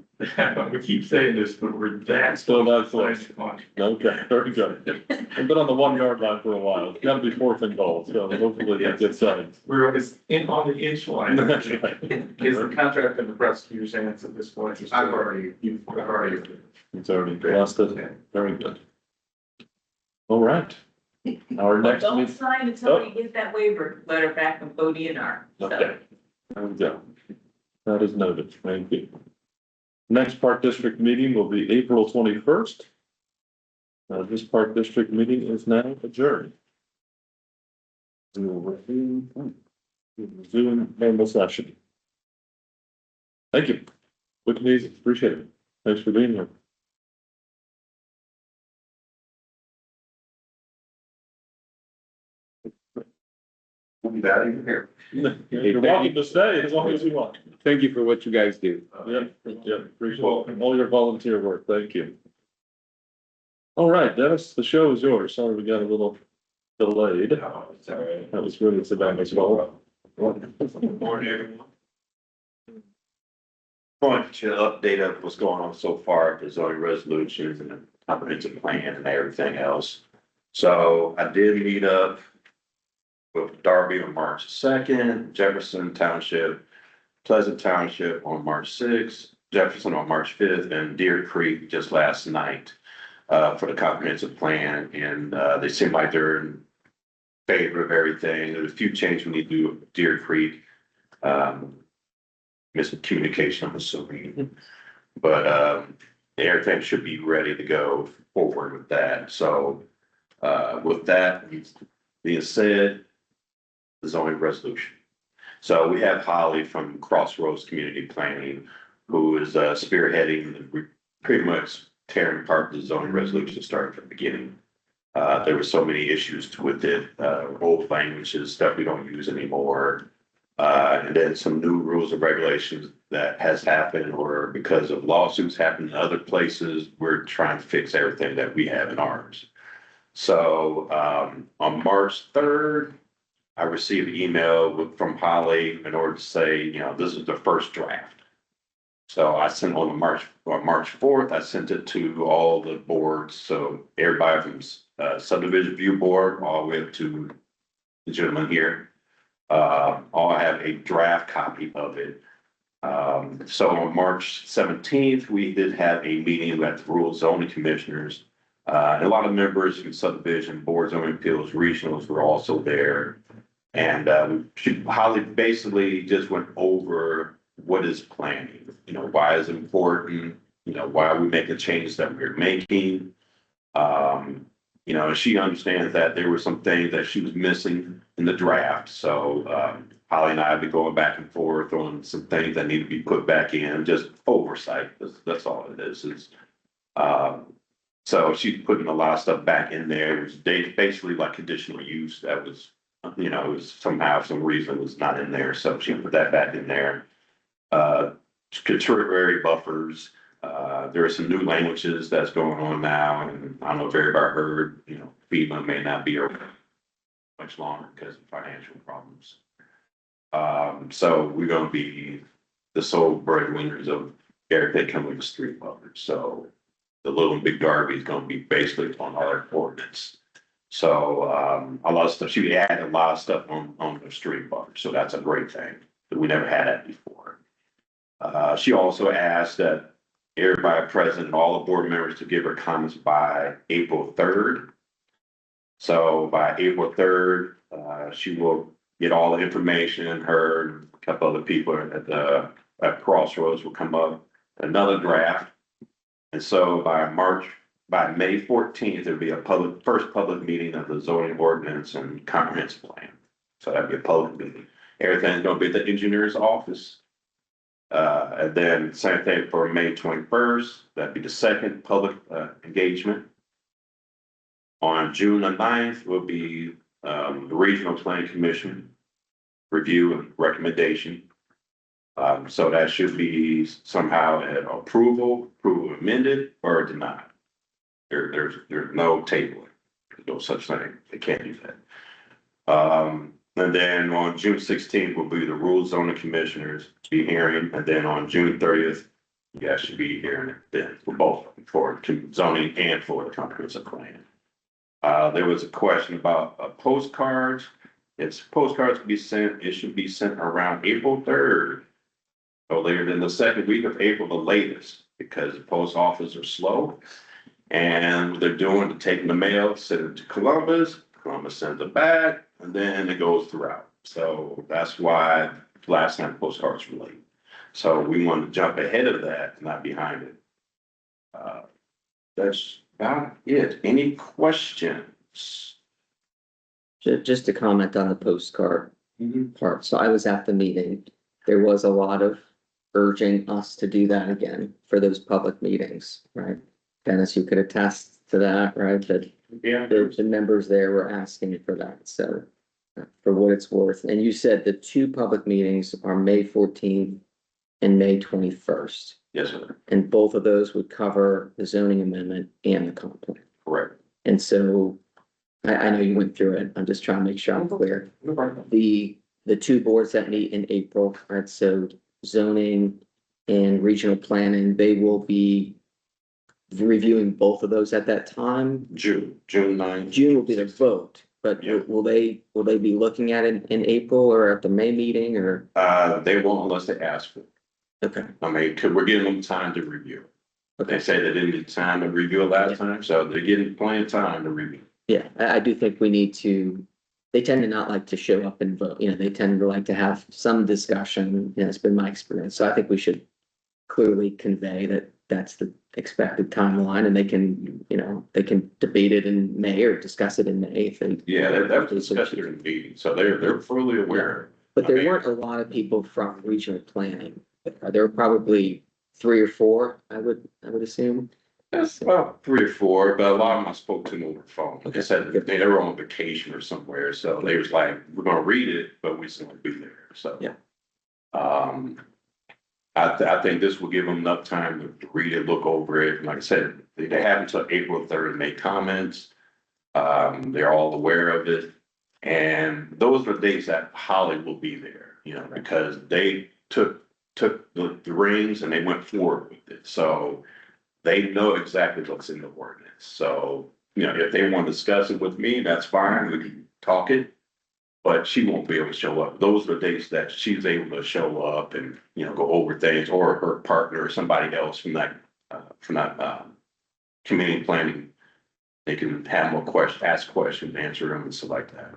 we keep saying this, but we're that. Still that close. close. Okay, very good. We've been on the 1 yard line for a while. It's gotta be 4th and goal, so hopefully that gets signed. We're always in on the inch line. That's right. Is the contract in the prosecutor's hands at this point? I've already. I've already. It's already lost it. Very good. All right. Our next Don't meeting. sign until you get that waiver letter back from Bodie and R. Okay. There we go. That is noted. Thank you. Next park district meeting will be April 21st. This park district meeting is now adjourned. We will resume normal session. Thank you. Quick and easy. Appreciate it. Thanks for being here. We'll be back in here. You're welcome to stay as long as you want. Thank you for what you guys do. Yeah, appreciate all your volunteer work. Thank you. All right, Dennis, the show is yours. Sorry, we got a little delayed. That was really Savannah's fault. Morning, everyone. Want to update of what's going on so far, with the zoning resolutions and the comprehensive plan and everything else. So I did meet up with Darby on March 2nd, Jefferson Township, Pleasant Township on March 6th, Jefferson on March 5th, and Deer Creek just last night for the comprehensive plan. And they seem like they're in favor of everything. There's a few changes we need to do with Deer Creek. Miscommunication, I'm assuming. But everything should be ready to go forward with that. So with that being said, the zoning resolution. So we have Holly from Crossroads Community Planning, who is spearheading, pretty much tearing apart the zoning resolution starting from the beginning. There were so many issues with it, old languages, stuff we don't use anymore. And then some new rules and regulations that has happened, or because of lawsuits happening in other places, we're trying to fix everything that we have in ours. So on March 3rd, I received an email from Holly in order to say, you know, this is the first draft. So I sent on March 4th, I sent it to all the boards. So everybody from subdivision review board all the way up to the gentleman here. I'll have a draft copy of it. So on March 17th, we did have a meeting with the rural zoning commissioners. And a lot of members from subdivision boards, zoning appeals, regionals were also there. And Holly basically just went over what is planning, you know, why is it important, you know, why are we making changes that we're making. You know, she understands that there were some things that she was missing in the draft. So Holly and I have been going back and forth on some things that need to be put back in, just oversight. That's all it is. So she's putting a lot of stuff back in there. It was basically like conditional use that was You know, it was somehow, some reason it was not in there, so she put that back in there. Contemporary buffers, there are some new languages that's going on now, and I don't know if everybody heard, you know, FEMA may not be around much longer because of financial problems. So we're gonna be the sole breadwinners of everything coming with the street buffers, so the little and big Darby is gonna be basically on our ordinance. So, a lot of stuff, she added a lot of stuff on the street buffer, so that's a great thing, but we never had that before. She also asked that everybody present, all the board members to give her comments by April 3rd. So by April 3rd, she will get all the information, her, and a couple other people at Crossroads will come up, another draft. And so by May 14th, there'll be a first public meeting of the zoning ordinance and comprehensive plan. So that'd be a public meeting. Everything's gonna be at the engineer's office. And then same thing for May 21st, that'd be the second public engagement. On June the 9th will be the Regional Planning Commission review and recommendation. So that should be somehow an approval amended, or denied. There's no tabling, there's no such thing, they can't do that. And then on June 16th will be the Rural Zoning Commissioners be hearing, and then on June 30th, you guys should be hearing it then for both, for zoning and for the comprehensive plan. There was a question about postcards. It's postcards can be sent, it should be sent around April 3rd. Or later than the second week of April, the latest, because the post office are slow. And what they're doing, to take the mail, send it to Columbus sends it back, and then it goes throughout. So that's why last time postcards were late. So we want to jump ahead of that, not behind it. That's about it. Any questions? Just to comment on the postcard part. So I was at the meeting. There was a lot of urging us to do that again for those public meetings, right? Dennis, you could attest to that, right? That Yeah. the members there were asking for that, so for what it's worth. And you said the two public meetings are May 14th and May 21st. Yes, sir. And both of those would cover the zoning amendment and the comp plan. Correct. And so I know you went through it. I'm just trying to make sure I'm clear. No problem. The two boards that meet in April, right? So zoning and regional planning, they will be reviewing both of those at that time. June 9th. June will be the vote, but Yeah. will they be looking at it in April or at the May meeting or? They won't unless they ask for it. Okay, I mean, 'cause we're giving them time to review. They okay. say they didn't get time to review it last time, so they're getting plenty of time to review. Yeah, I do think we need to, they tend to not like to show up and vote, you know, they tend to like to have some discussion, you know, it's been my experience. So I think we should clearly convey that that's the expected timeline and they can, you know, they can debate it in May or discuss it in May if they. Yeah, that was discussed during the meeting, so they're fully aware. But there weren't a lot of people from regional planning. There were probably 3 or 4, I would assume. That's about 3 or 4, but a lot of them I spoke to them over the phone. Okay. They said they were on vacation or somewhere, so they was like, we're gonna read it, but we still won't be there, so. Yeah. I think this will give them enough time to read it, look over it. Like I said, they have until April 3rd to make comments. They're all aware of it. And those are the days that Holly will be there, you know, because they took the reins and they went forward with it. So they know exactly what's in the ordinance. So, you know, if they want to discuss it with me, that's fine. We can talk it. But she won't be able to show up. Those are the days that she's able to show up and, you know, go over things, or her partner or somebody else from that community planning. They can have more questions, ask questions, answer them and stuff like that.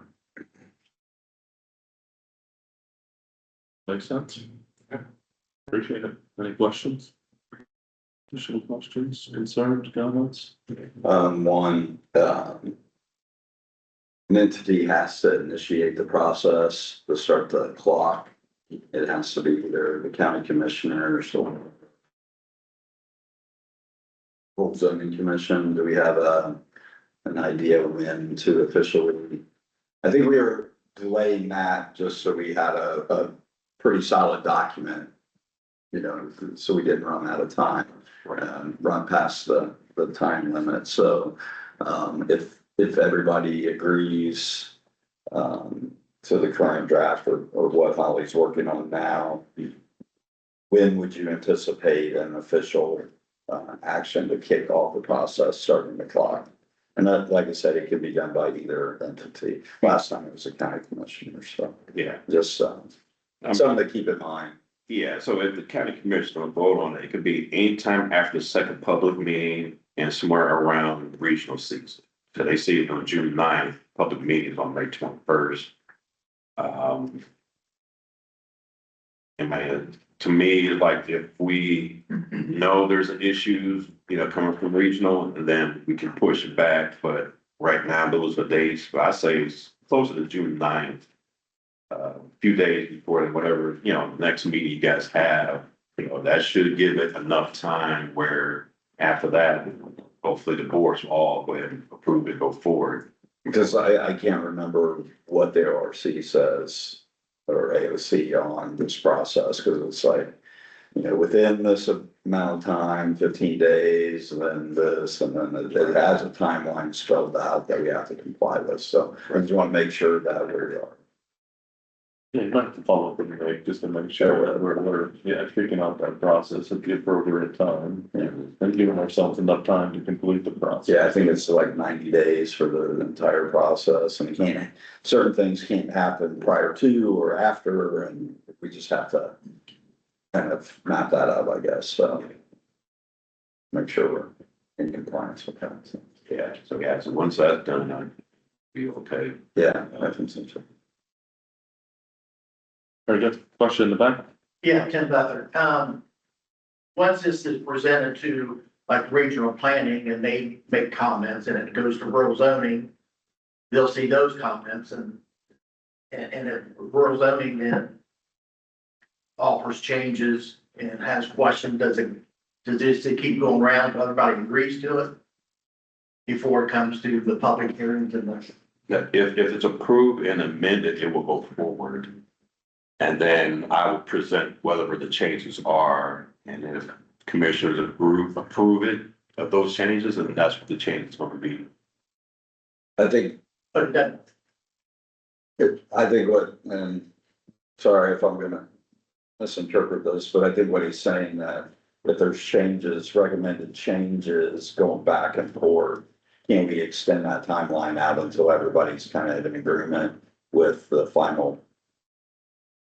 Makes sense. Yeah. Appreciate it. Any questions? Additional questions, concerns, comments? One, an entity has to initiate the process to start the clock. It has to be either the county commissioner or someone. Full zoning commission, do we have an idea when to officially? I think we were delaying that just so we had a pretty solid document. You know, so we didn't run out of time and run past the time limit. So, if everybody agrees, to the current draft or what Holly's working on now, when would you anticipate an official, action to kick off the process, starting the clock? And that, like I said, it could be done by either entity. Last time it was a county commissioner, so Yeah, just, something to keep in mind. yeah, so if the county commissioner vote on it, it could be anytime after the second public meeting and somewhere around regional season. So they see it on June 9th, public meetings on May 21st. To me, like if we know there's an issue, you know, coming from regional, then we can push it back, but right now, those are dates, but I say it's closer to June 9th. A few days before whatever, you know, next meeting you guys have, you know, that should give it enough time where after that, hopefully the boards will all go ahead and approve it, go forward. Because I can't remember what the ORC says or AOC on this process, because it's like, you know, within this amount of time, 15 days, then this, and then it has a timeline spelled out that we have to comply with. So I just want to make sure that we are. Yeah, you'd like to follow up with me, just to make sure that we're kicking off that process at the appropriate time. And giving ourselves enough time to complete the process. Yeah, I think it's like 90 days for the entire process, and certain things can't happen prior to or after, and we just have to kind of map that out, I guess, so. Make sure we're in compliance with that. So. Yeah, so once that's done, I'd be okay. Yeah, I think so too. Very good. Question in the back? Yeah, Tim Butler. Once this is presented to like regional planning and they make comments and it goes to rural zoning, they'll see those comments and if rural zoning then offers changes and has questions, does it keep going around till everybody agrees to it before it comes to the public hearings and the. If it's approved and amended, it will go forward. And then I will present whatever the changes are, and if commissioners approve it of those changes, and that's what the change is going to be. I think, But that, and sorry if I'm gonna misinterpret this, but I think what he's saying that if there's changes, recommended changes going back and forth, can we extend that timeline out until everybody's kind of in agreement with the final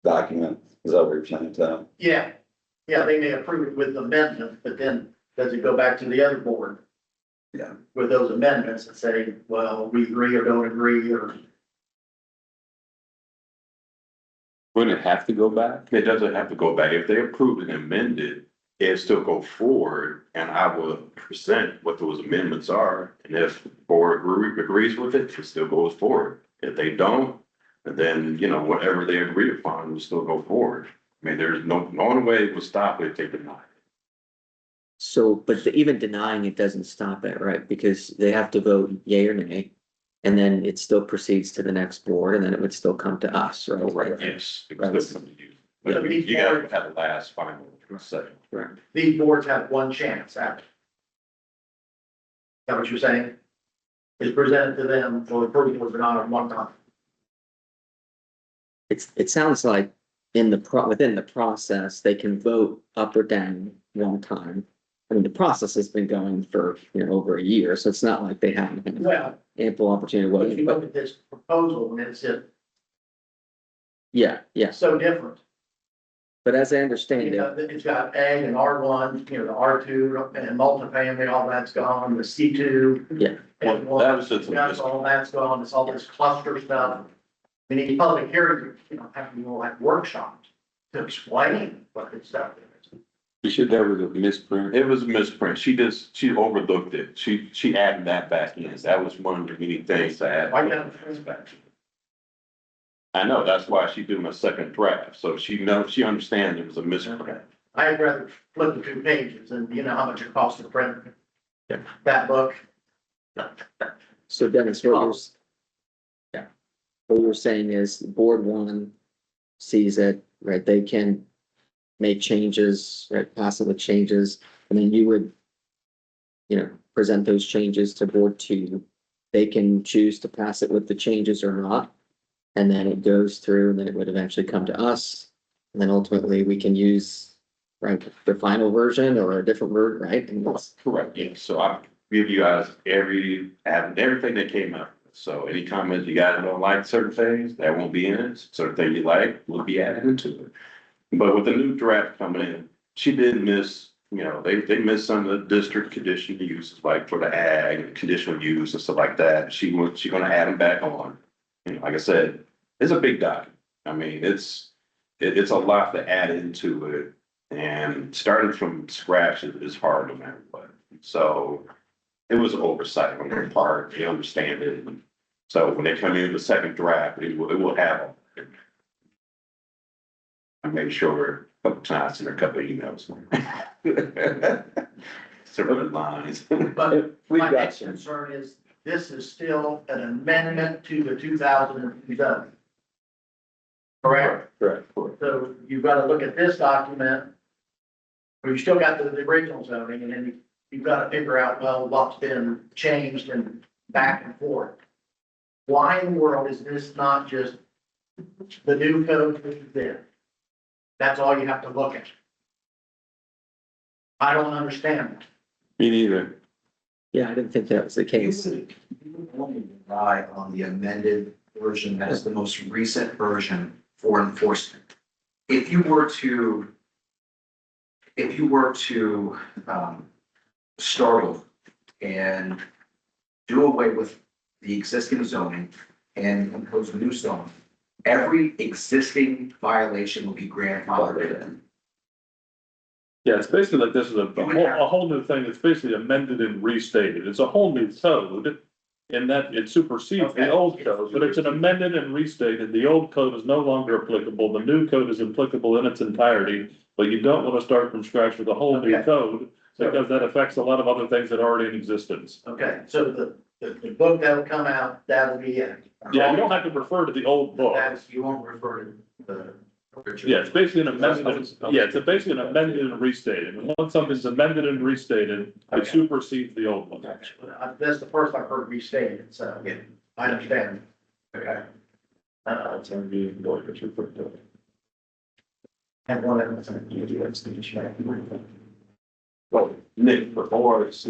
document? Is that what you're saying, Tim? yeah, they may approve it with amendment, but then does it go back to the other board? Yeah. With those amendments and say, well, we agree or don't agree, or Wouldn't it have to go back? It doesn't have to go back. If they approve and amend it, it still go forward, and I will present what those amendments are. And if the board agrees with it, it still goes forward. If they don't, then, you know, whatever they agree upon will still go forward. I mean, there's no only way it will stop it if they deny it. So, but even denying it doesn't stop it, right? Because they have to vote yea or nay. And then it still proceeds to the next board and then it would still come to us, right? Right, yes. It Right. will still come to you. But you gotta have the last final say. Right. these boards have one chance after. Is that what you're saying? Is presented to them for approval or not at one time? It sounds like within the process, they can vote up or down one time. I mean, the process has been going for, over a year, so it's not like they haven't had Well, ample opportunity to if you vote. look at this proposal and it's Yeah, so different. but as I understand it, It's got ag and R1, the R2 and multifamily, all that's gone, the C2. Yeah. And Well, that was just- that's all that's gone, it's all this cluster stuff. We need public hearings, have more like workshops to explain what this stuff is. You should that was a misprint. It was a misprint. She overlooked it. She added that back in. That was one of the many things I had. Why not inspection? I know, that's why she's doing a second draft. So she understands it was a misprint. Okay. I'd rather flip the 2 pages and you know how much it costs to print Yeah. that book. so Dennis, what you're, what you're saying is board one sees it, right, they can make changes, right, possible changes, and then you would, you know, present those changes to board two. They can choose to pass it with the changes or not. And then it goes through and then it would eventually come to us. And then ultimately we can use, right, the final version or a different version, right? And that's Correct, yeah, so I give you guys everything that came up. So any comments you guys don't like certain things, that won't be in it, certain things you like will be added into it. But with the new draft coming in, she did miss, you know, they missed some of the district conditional uses, like for the ag, conditional use and stuff like that. She's gonna add them back on. You know, like I said, it's a big document. I mean, it's a lot to add into it. And starting from scratch is hard no matter what. So it was an oversight on their part. They understand it. So when they come in the second draft, it will have all of it. I made sure a couple times in a couple of emails. Several lines. But We've my got next some. concern is, this is still an amendment to the 2002 zoning. Correct? Correct. So you've got to look at this document, where you still got the original zoning, and then you've got to figure out, well, what's been changed and back and forth. Why in the world is this not just the new code which is there? That's all you have to look at. I don't understand. Me neither. Yeah, I didn't think that was the case. You would only rely on the amended version as the most recent version for enforcement. If you were to start over and do away with the existing zoning and impose a new zoning, every existing violation will be grandfathered in. Yeah, it's basically like this is a whole new thing. It's basically amended and restated. It's a whole new code. In that it supersedes the old code, but it's an amended and restated. The old code is no longer applicable. The new code is applicable in its entirety. But you don't want to start from scratch with a whole new Okay. code because that affects a lot of other things that are already in existence. Okay, so the book that'll come out, that'll be it. Yeah, you don't have to refer to the old book. That's, you won't refer to the original. Yeah, it's basically an amendment. Yeah, it's basically an amended and restated. And once something's amended and restated, it supersedes the old one. That's the first I've heard restated, so yeah, I understand. Okay. It's gonna be going to refer to it. And one of them. Well, Nick, for ORC,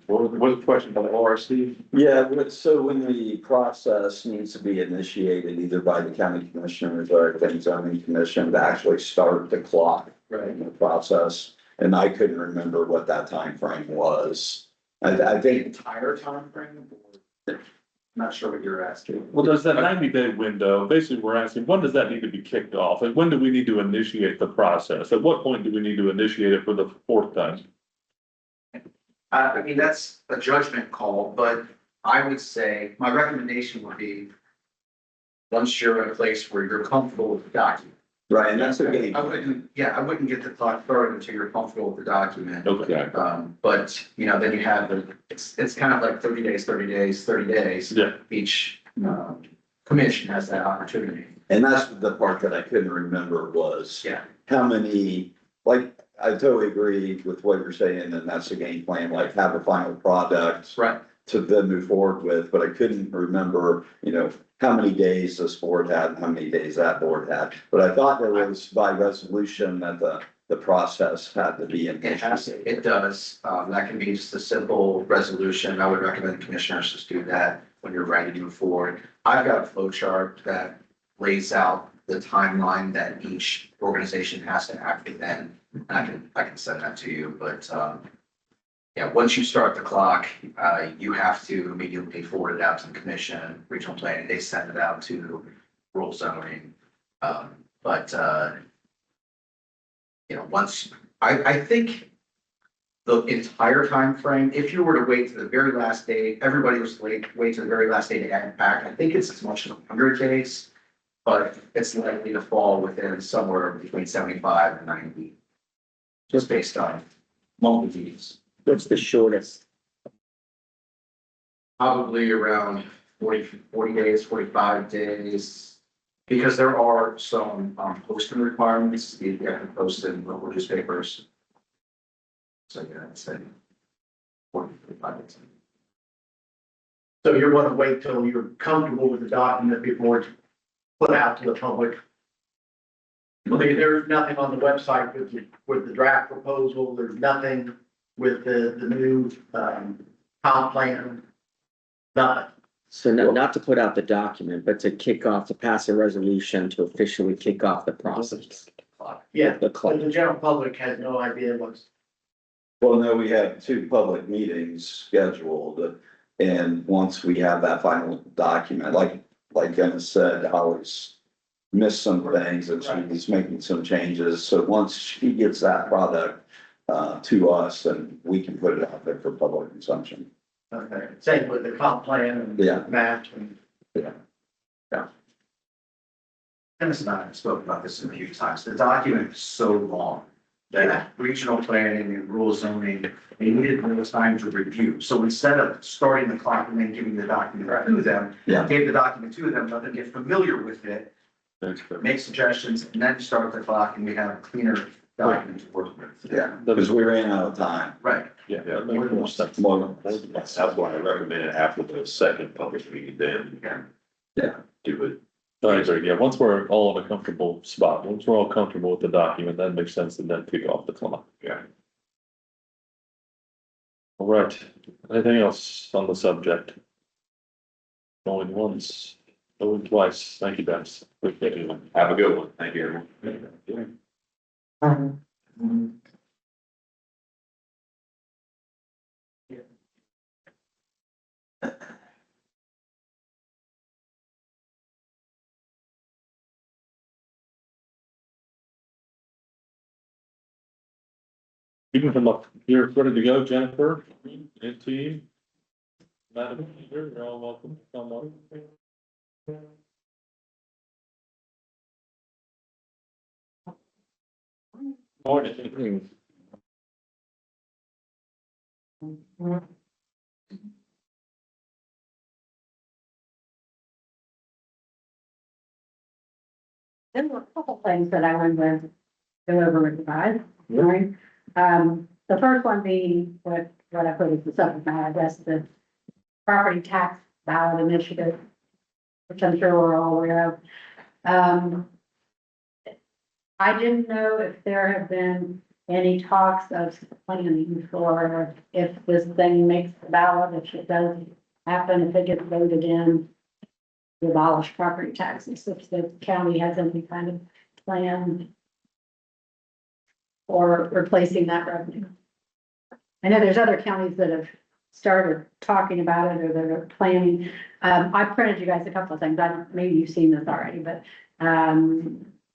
what was the question about ORC? Yeah, so when the process needs to be initiated either by the county commissioners or the zoning commission to actually start the clock in the process, and I couldn't remember what that time frame was. I think Entire timeframe, not sure what you're asking. Well, does that 90-day window, basically we're asking, when does that need to be kicked off? And when do we need to initiate the process? At what point do we need to initiate it for the fourth time? I mean, that's a judgment call, but I would say, my recommendation would be, once you're in a place where you're comfortable with the document. right, and that's the game. I wouldn't get the thought started until you're comfortable with the document. Okay. But, you know, then you have it's kind of like 30 days, 30 days, 30 days. Yeah. Each, commission has that opportunity. And that's the part that I couldn't remember was Yeah. how many, like, I totally agree with what you're saying, and that's the game plan, like have a final product Right. to then move forward with, but I couldn't remember, you know, how many days this board had and how many days that board had. But I thought there was by resolution that the process had to be in. It does. That can be just a simple resolution. I would recommend commissioners just do that when you're ready to move forward. I've got a flow chart that lays out the timeline that each organization has to act within. And I can send that to you, but, yeah, once you start the clock, you have to immediately forward it out to the commission, regional planning, they send it out to rural zoning. You know, once, I think the entire time frame, if you were to wait to the very last day, everybody was to wait to the very last day to act back, I think it's as much as 100 days, but it's likely to fall within somewhere between 75 and 90. Just based on multitudes. What's the shortest? Probably around 40 days, 45 days. Because there are some posting requirements, you have to post in local newspapers. So yeah, I'd say 40, 45 days. So you're gonna wait till you're comfortable with the document before it's put out to the public? I mean, there's nothing on the website with the draft proposal, there's nothing with the new, comp plan. Nothing. So not to put out the document, but to kick off, to pass a resolution to officially kick off the process. Yeah, The but clock. the general public has no idea what's. Well, no, we have 2 public meetings scheduled, and once we have that final document, like Dennis said, Holly's missed some things and she's making some changes, so once she gets that product to us, then we can put it out there for public consumption. Okay, same with the comp plan and Yeah. match and. Dennis and I have spoken about this a few times. The document is so long that regional planning and rural zoning, they needed more time to review. So instead of starting the clock and then giving the document to them, Yeah. gave the document to them, let them get familiar with it, make suggestions, and then start the clock, and we have a cleaner document to work with. Yeah, because we ran out of time. Right. Yeah, that makes more sense. That's why I recommended after the second public meeting, then do it. I agree, yeah, once we're all in a comfortable spot, once we're all comfortable with the document, that makes sense, and then kick off the clock. Yeah. All right, anything else on the subject? Going once, going twice, thank you, Dennis. Appreciate it. Have a good one. Thank you, everyone. You can come up, you're ready to go, Jennifer, and team. Madam, you're all welcome, come on. Morning. There were a couple things that I wanted to go over with you guys, right? The first one being what I put as the subject matter, I guess, the property tax ballot initiative, which I'm sure we're all aware of. I didn't know if there have been any talks of planning for if this thing makes the ballot, if it does happen, if it gets voted in, to abolish property taxes, if the county has any kind of plan for replacing that revenue. I know there's other counties that have started talking about it or that are planning. I printed you guys a couple of things. Maybe you've seen this already, but,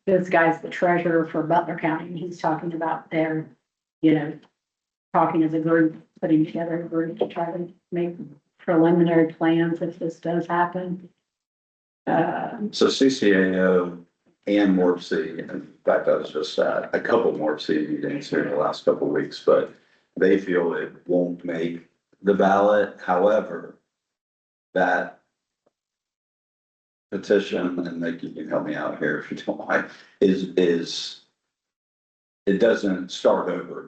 this guy's the treasurer for Butler County, and he's talking about their, talking as a group, putting together a group to try to make preliminary plans if this does happen. So CCAO and MORPC, in fact, I was just at a couple MORPC meetings here in the last couple of weeks, but they feel it won't make the ballot. However, that petition, and Nick, you can help me out here if you don't mind, is it doesn't start over.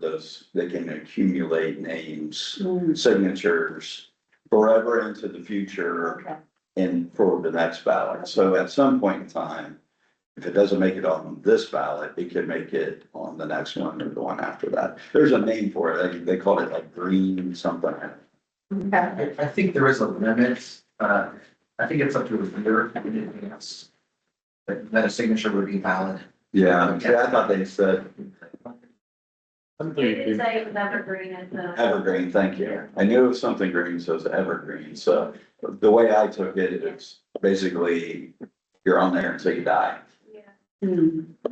They can accumulate names, signatures forever into the future. Okay. And for the next ballot. So at some point in time, if it doesn't make it on this ballot, it could make it on the next one or the one after that. There's a name for it. They call it like green something. Okay. I think there is a limit, I think it's up to a year, yes. That a signature would be valid. Yeah, I thought they said It is a evergreen at the. evergreen, thank you. I knew it was something green, so it's evergreen. So the way I took it, it's basically you're on there until you die.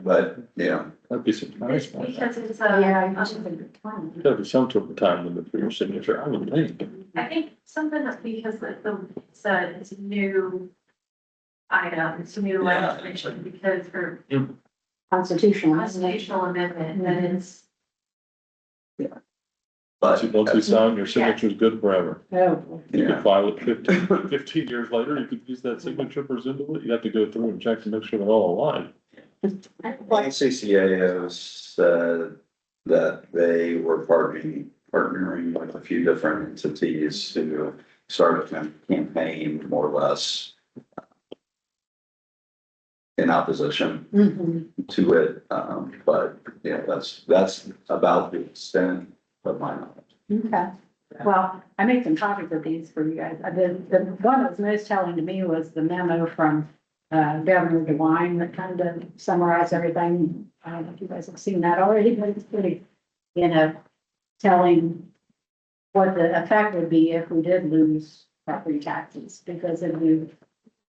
But, That'd be some nice. Because it's Yeah. There'd be some sort of time limit for your signature, I would think. I think something that's because it's a new item, it's a new Yeah. legislation because for Constitutional. constitutional amendment, that it's. But. Once we sign, your signature's good forever. Oh, You Yeah. could file it 15 years later, you could use that signature presumably. You have to go through and check to make sure they're all aligned. CCAO said that they were partnering with a few different entities to start a campaign more or less in opposition mhm. to it. But yeah, that's about the extent of my knowledge. Okay, well, I made some copies of these for you guys. The one that was most telling to me was the memo from Governor DeWine that kind of summarized everything. I don't know if you guys have seen that already, but it's pretty, telling what the effect would be if we did lose property taxes, because if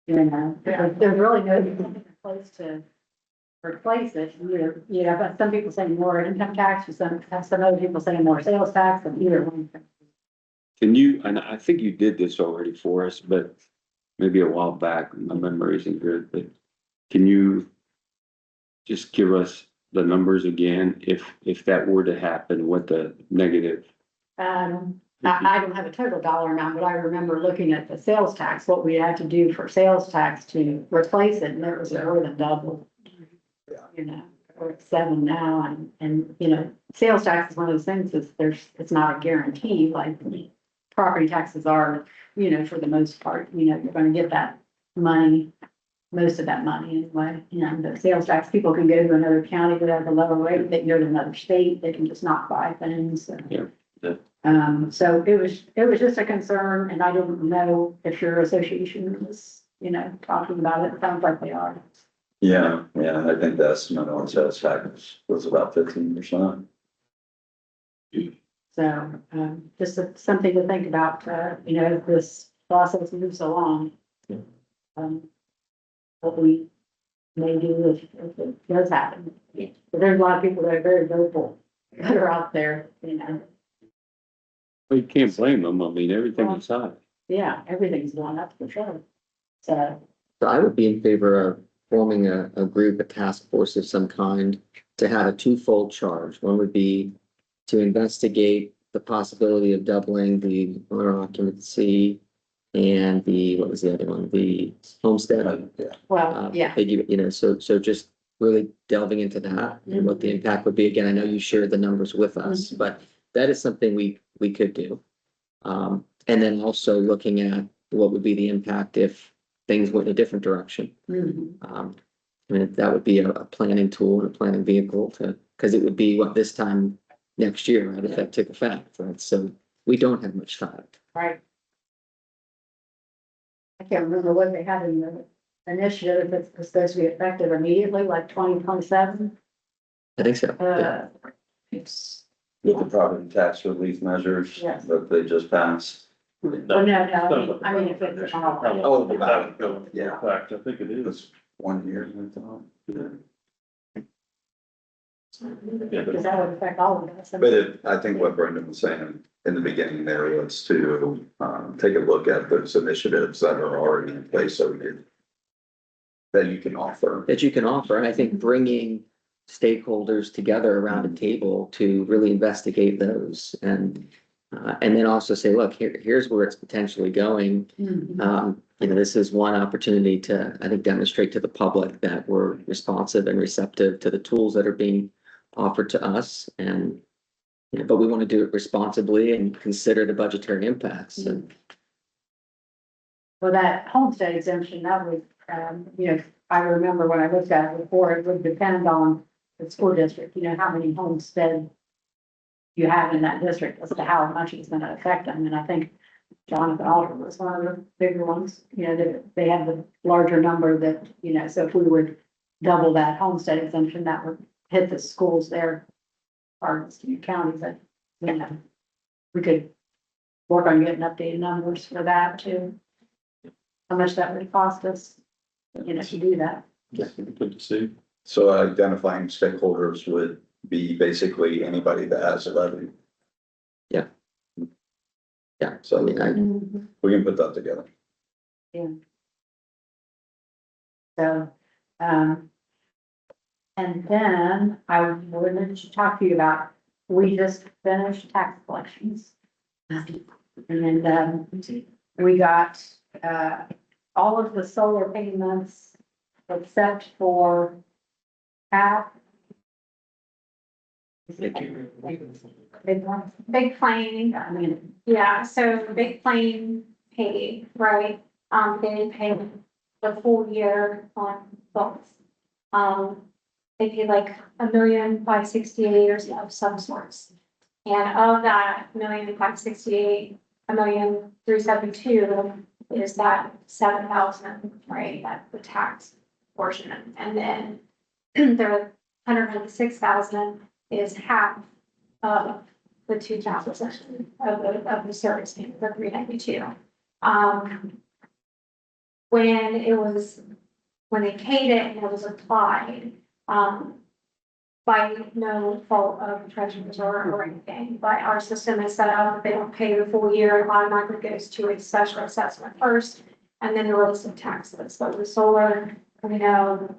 there's really no place to replace it, but some people say more income tax, some other people say more sales tax, and either one. Can you, and I think you did this already for us, but maybe a while back, my memory isn't good, but can you just give us the numbers again, if that were to happen, what the negative? I don't have a total dollar amount, but I remember looking at the sales tax, what we had to do for sales tax to replace it, and it was more than double. We're at 7 now, and sales tax is one of those things, it's not a guarantee, like property taxes are, for the most part, you're gonna get that money, most of that money anyway. The sales tax, people can go to another county that has a lower rate, they can go to another state, they can just not buy things. So. Yeah. So it was just a concern, and I didn't know if your association was, talking about it. It sounds like they are. Yeah, I think the estimate on sales tax was about 15%. So, just something to think about, as this process moves along. What we may do if it does happen. But there's a lot of people that are very vocal that are out there, Well, you can't blame them. I mean, everything is high. Yeah, everything's going up for sure. So, I would be in favor of forming a group, a task force of some kind, to have a twofold charge. One would be to investigate the possibility of doubling the owner occupancy and what was the other one? The homestead. well, yeah. So just really delving into that and what the impact would be. Again, I know you shared the numbers with us, but that is something we could do. And then also looking at what would be the impact if things went in a different direction. That would be a planning tool and a planning vehicle because it would be this time next year, right, if that took effect, right? So we don't have much time. Right. I can't remember what they had in the initiative, if it's supposed to be effective immediately, like 2027. I think so. Yeah. It's, With the property tax relief measures Yes. that they just passed. well, no, I mean, if it's. Oh, That would go into Yeah. effect. I think it is. It's 1 year, I thought. Because that would affect all of us. But I think what Brendan was saying in the beginning there was to take a look at those initiatives that are already in place over here. That you can offer. That you can offer, and I think bringing stakeholders together around a table to really investigate those and then also say, look, here's where it's potentially going. This is one opportunity to, I think, demonstrate to the public that we're responsive and receptive to the tools that are being offered to us, but we want to do it responsibly and consider the budgetary impacts. Well, that homestead exemption, that would, I remember when I looked at it before, it would depend on the school district, how many homestead you have in that district as to how much it's gonna affect them. And I think Jonathan Alder was one of the bigger ones, that they have the larger number that, so if we would double that homestead exemption, that would hit the schools there, parts, counties that, we could work on getting updated numbers for that too. How much that would cost us, to do that. Good to see. So identifying stakeholders would be basically anybody that has a levy. Yeah. So I we can put that together. So, and then I wanted to talk to you about we just finished tax collections. And, we got, all of the solar payments except for half. Big one, Big Plain, I mean, yeah, so Big Plain paid, right? They didn't pay the full year on books. They paid like 1,568,000 or so of some sorts. And of that 1,568,000, 1,372,000 is that 7,000, right? That's the tax portion. And then the 196,000 is half of the 2,000 of the service payment, the 392. When they paid it and it was applied, by no fault of the treasurer's or anything, but our system is set up, if they don't pay the full year, it automatically goes to a special assessment first, and then the rest of taxes. But with solar, we know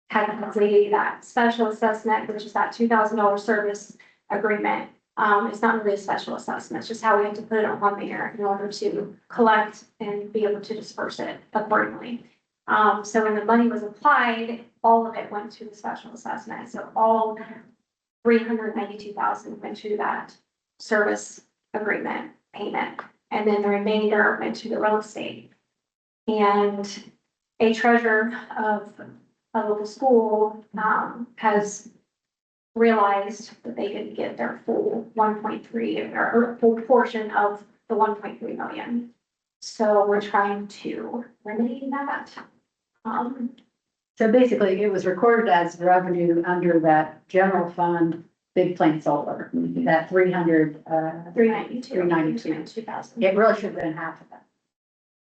technically that special assessment, which is that $2,000 service agreement, it's not really a special assessment, it's just how we have to put it on there in order to collect and be able to disperse it accordingly. So when the money was applied, all of it went to the special assessment. So all 392,000 went to that service agreement payment. And then the remainder went to the real estate. And a treasurer of a local school, has realized that they didn't get their full 1.3 or full portion of the 1.3 million. So we're trying to remedy that. so basically it was recorded as revenue under that general fund, Big Plain Solar, that 392. 2,000. It really should have been half of that.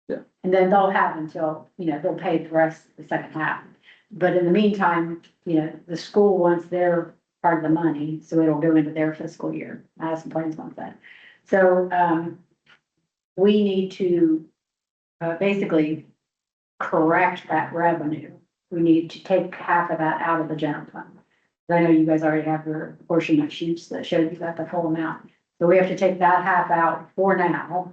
Yeah. And then they'll have until, they'll pay the rest of the second half. But in the meantime, the school wants their part of the money, so it'll go into their fiscal year. Madison Plains wants that. So, we need to, basically correct that revenue. We need to take half of that out of the general fund. I know you guys already have your portion of sheets that showed you got the full amount. So we have to take that half out for now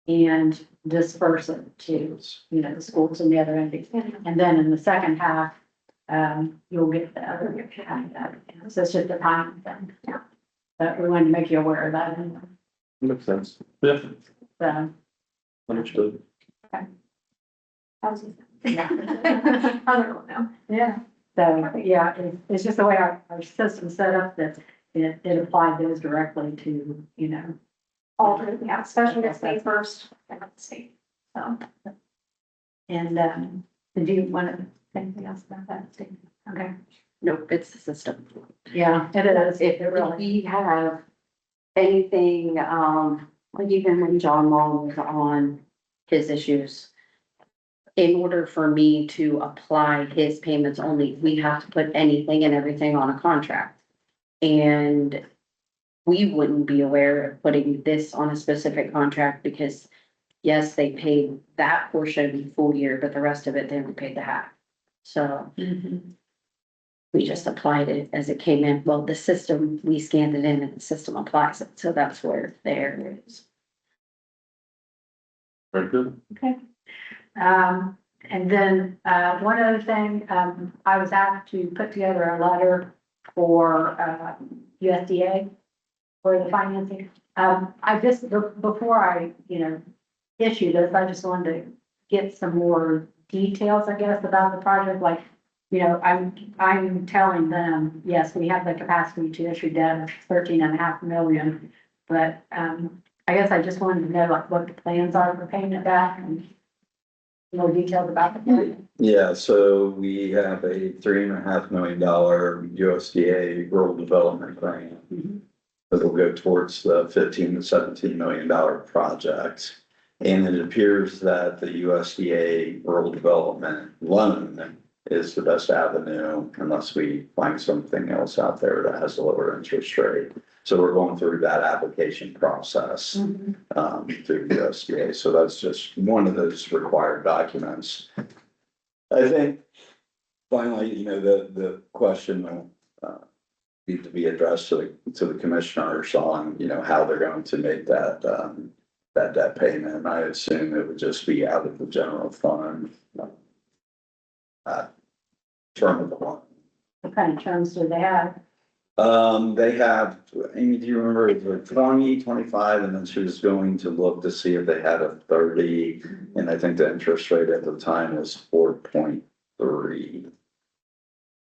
and disperse it to, the schools and the other entities. And then in the second half, you'll get the other half of that. So it's just a time thing. Yeah. But we wanted to make you aware of that. Makes sense. Yeah, So, understood. yeah. Other one now. Yeah. So, yeah, it's just the way our system's set up that it applied those directly to, All, yeah, special gets paid first, and let's see. So, and, do you want to, anything else about that? Okay, Nope, it's the system. yeah, it is. If we have anything, like even when John Long was on his issues, in order for me to apply his payments only, we have to put anything and everything on a contract. And we wouldn't be aware of putting this on a specific contract because yes, they paid that portion full year, but the rest of it, they only paid the half. So we just applied it as it came in. Well, the system, we scanned it in and the system applies it. So that's where there is. Very good. Okay. And then, one other thing, I was asked to put together a letter for, USDA for the financing. I just, before I, issue this, I just wanted to get some more details, I guess, about the project, like, I'm telling them, yes, we have the capacity to issue debt of 13.5 million, but, I guess I just wanted to know like what the plans are for paying it back and more details about the plan. Yeah, so we have a $3.5 million USDA rural development grant that will go towards the $15 to $17 million project. And it appears that the USDA rural development loan is the best avenue unless we find something else out there that has a lower interest rate. So we're going through that application process through USDA. So that's just one of those required documents. I think finally, the question need to be addressed to the commissioners on, how they're going to make that, that debt payment. I assume it would just be out of the general fund. Term of the loan. What kind of terms do they have? They have, Amy, do you remember, it was 20, 25, and then she was going to look to see if they had a 30, and I think the interest rate at the time was 4.3.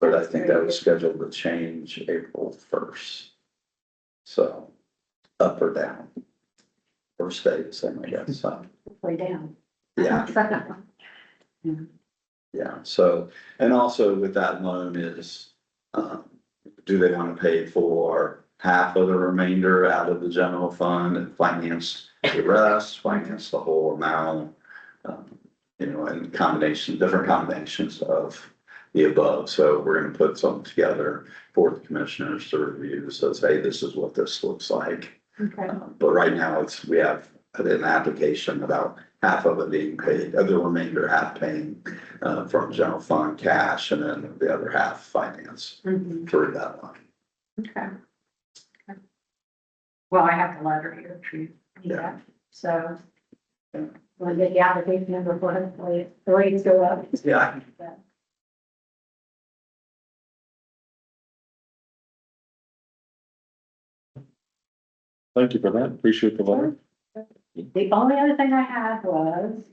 But I think that was scheduled to change April 1st. So, up or down? Or stay the same, I guess, so, Way down. yeah. Second one. Yeah, so, and also with that loan is, do they want to pay for half of the remainder out of the general fund and finance the rest, finance the whole amount? And different combinations of the above. So we're gonna put something together for the commissioners to review, says, hey, this is what this looks like. Okay. But right now we have an application about half of it being paid, the remainder half paying from general fund cash, and then the other half finance Mhm. through that line. Okay. Well, I have the letter here for you. Yeah. So. We'll get the application number for it, the rates go up. Yeah. Thank you for that. Appreciate the letter. The only other thing I had was,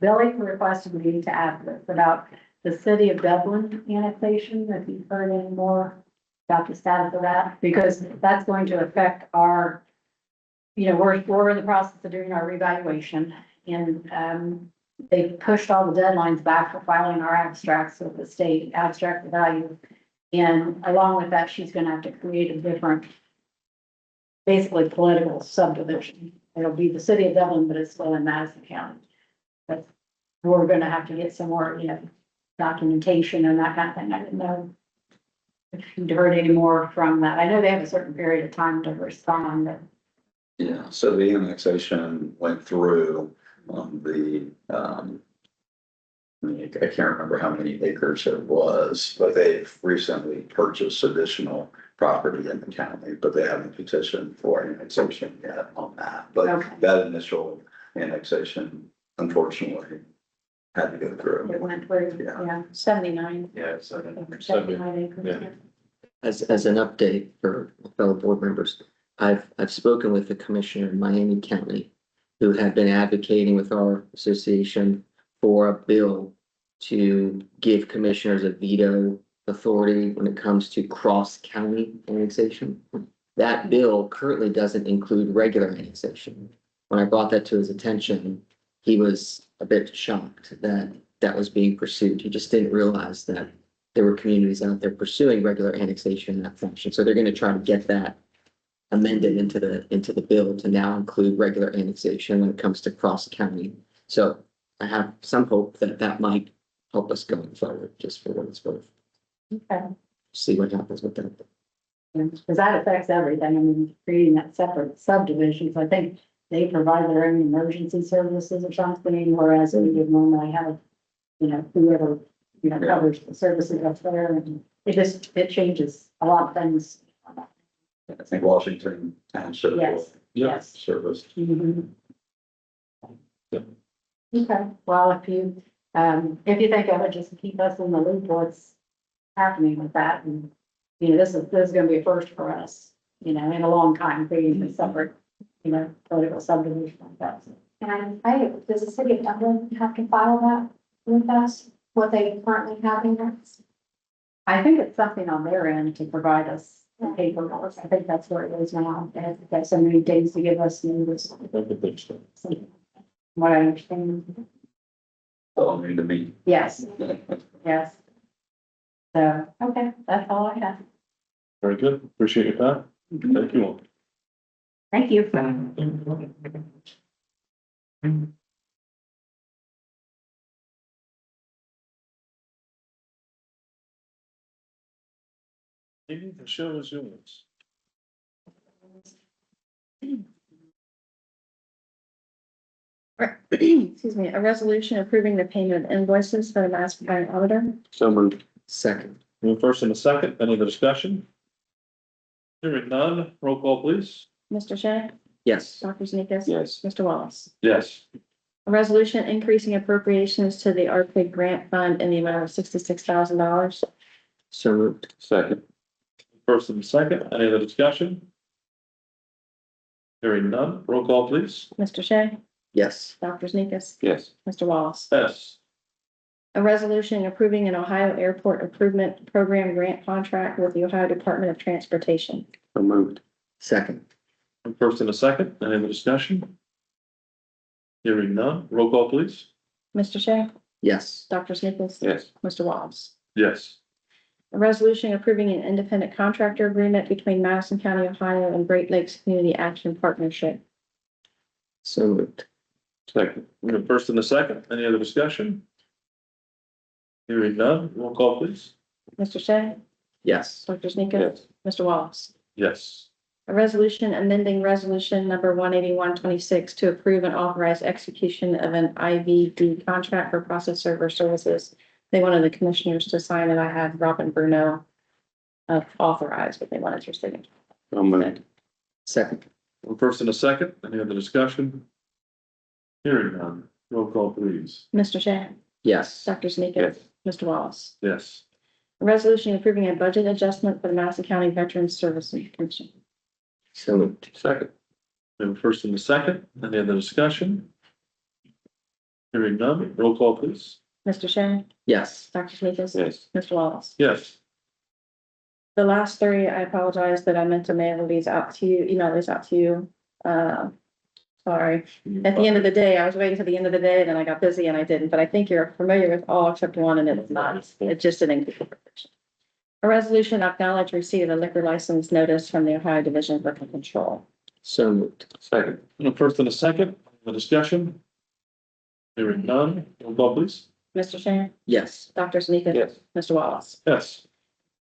Billy requested me to ask this about the city of Dublin annexation, if you've heard any more about the status of that, because that's going to affect our, we're in the process of doing our revaluation, and, they pushed all the deadlines back for filing our abstracts with the state, abstract value. And along with that, she's gonna have to create a different, basically political subdivision. It'll be the city of Dublin, but it's still in Madison County. But we're gonna have to get some more, documentation and that kind of thing. I didn't know if you'd heard any more from that. I know they have a certain period of time to respond, but. Yeah, so the annexation went through on I can't remember how many acres it was, but they've recently purchased additional property in the county, but they haven't petitioned for annexation yet on that. But Okay. that initial annexation, unfortunately, had to go through. It went through, Yeah. yeah, 79. Yeah, so 79 acres. Yeah. As an update for fellow board members, I've spoken with the commissioner in Miami County who have been advocating with our association for a bill to give commissioners a veto authority when it comes to cross-county annexation. That bill currently doesn't include regular annexation. When I brought that to his attention, he was a bit shocked that that was being pursued. He just didn't realize that there were communities out there pursuing regular annexation in that function. So they're going to try to get that amended into the bill to now include regular annexation when it comes to cross-county. So I have some hope that that might help us going forward, just for what it's worth. Okay. See what happens with that. Because that affects everything. I mean, creating that separate subdivisions, I think they provide their own emergency services or something, whereas we would normally have, whoever, covers the services up there, and it changes a lot of things. I think Washington Township will Yes, yes. service. Mhm. Yep. Okay, well, if you think of it, just keep us in the loop what's happening with that, and, this is gonna be a first for us, in a long time, creating a separate, political subdivision like that. And does the city of Dublin have to file that with us, what they currently have in us? I think it's something on their end to provide us paperwork. I think that's where it is now. They have got so many days to give us notice. What I understand. All new to me. Yes, yes. So, okay, that's all I have. Very good. Appreciate your time. Thank you all. Thank you. Maybe the show is yours. Excuse me, a resolution approving the payment of invoices for the Madison County Auditor. So moved. Second. First and a second, any other discussion? Hearing none, roll call please. Mr. Shea? Yes. Dr. Sneakus? Yes. Mr. Wallace? Yes. A resolution increasing appropriations to the ARPA grant fund in the amount of $66,000. So moved. Second. First and second, any other discussion? Hearing none, roll call please. Mr. Shea? Yes. Dr. Sneakus? Yes. Mr. Wallace? Yes. A resolution approving an Ohio Airport Improvement Program grant contract with the Ohio Department of Transportation. So moved. Second. First and a second, any other discussion? Hearing none, roll call please. Mr. Shea? Yes. Dr. Sneakus? Yes. Mr. Wallace? Yes. A resolution approving an independent contractor agreement between Madison County, Ohio and Great Lakes Community Action Partnership. So moved. Second. We have first and a second, any other discussion? Hearing none, roll call please. Mr. Shea? Yes. Dr. Sneakus? Yes. Mr. Wallace? Yes. A resolution amending resolution number 18126 to approve and authorize execution of an IVD contract for process server services. They wanted the commissioners to sign it. I had Robin Bruno authorized, but they wanted your signature. So moved. Second. First and a second, any other discussion? Hearing none, roll call please. Mr. Shea? Yes. Dr. Sneakus? Yes. Mr. Wallace? Yes. A resolution approving a budget adjustment for the Madison County Veterans Services Commission. So moved. Second. We have first and a second, any other discussion? Hearing none, roll call please. Mr. Shea? Yes. Dr. Sneakus? Yes. Mr. Wallace? Yes. The last three, I apologize that I meant to mail these out to you, email these out to you. Sorry. At the end of the day, I was waiting till the end of the day, then I got busy and I didn't, but I think you're familiar with all except one and it's not. It's just an incomplete. A resolution acknowledge receipt of a liquor license notice from the Ohio Division of Liquor Control. So moved. Second. First and a second, the discussion? Hearing none, roll call please. Mr. Shea? Yes. Dr. Sneakus? Yes. Mr. Wallace? Yes.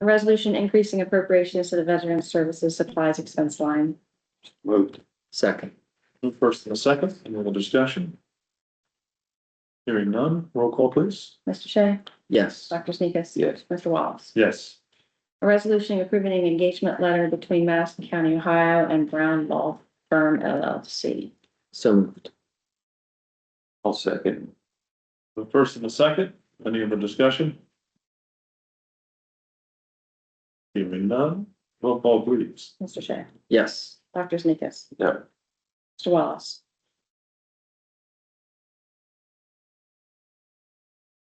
A resolution increasing appropriations to the Veterans Services Supplies Expense line. Moved. Second. First and a second, any other discussion? Hearing none, roll call please. Mr. Shea? Yes. Dr. Sneakus? Yes. Mr. Wallace? Yes. A resolution approving an engagement letter between Madison County, Ohio and Brown Law Firm LLC. So moved. I'll second. The first and the second, any other discussion? Hearing none, roll call please. Mr. Shea? Yes. Dr. Sneakus? No. Mr. Wallace?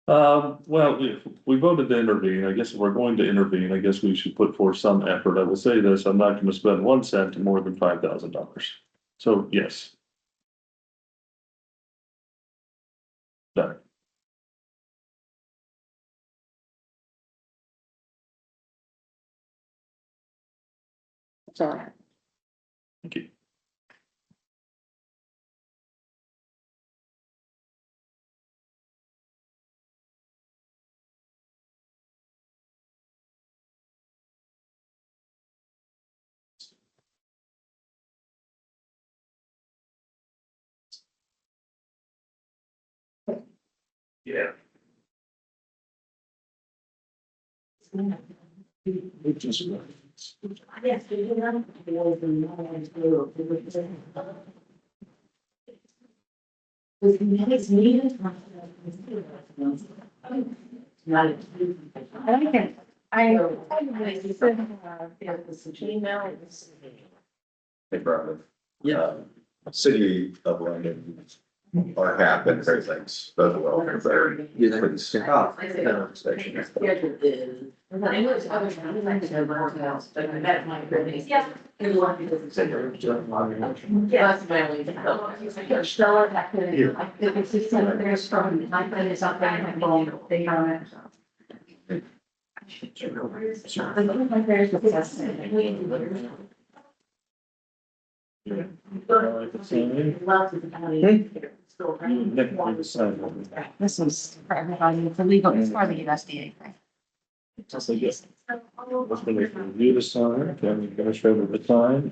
Well, we voted to intervene. I guess if we're going to intervene, I guess we should put forth some effort. I will say this, I'm not gonna spend 1 cent more than $5,000. So, yes. Done. Sorry. Thank you. Yeah. Hey, Brian. Yeah. City of London are happening, great things, both well, very. You think Pretty soft, station. This is for everybody, it's illegal, it's for the USDA thing. Just like this. Let's review the sign, can we finish over the time?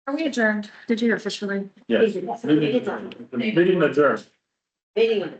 Are we adjourned? Did you officially? Yes. Meeting adjourned. Meeting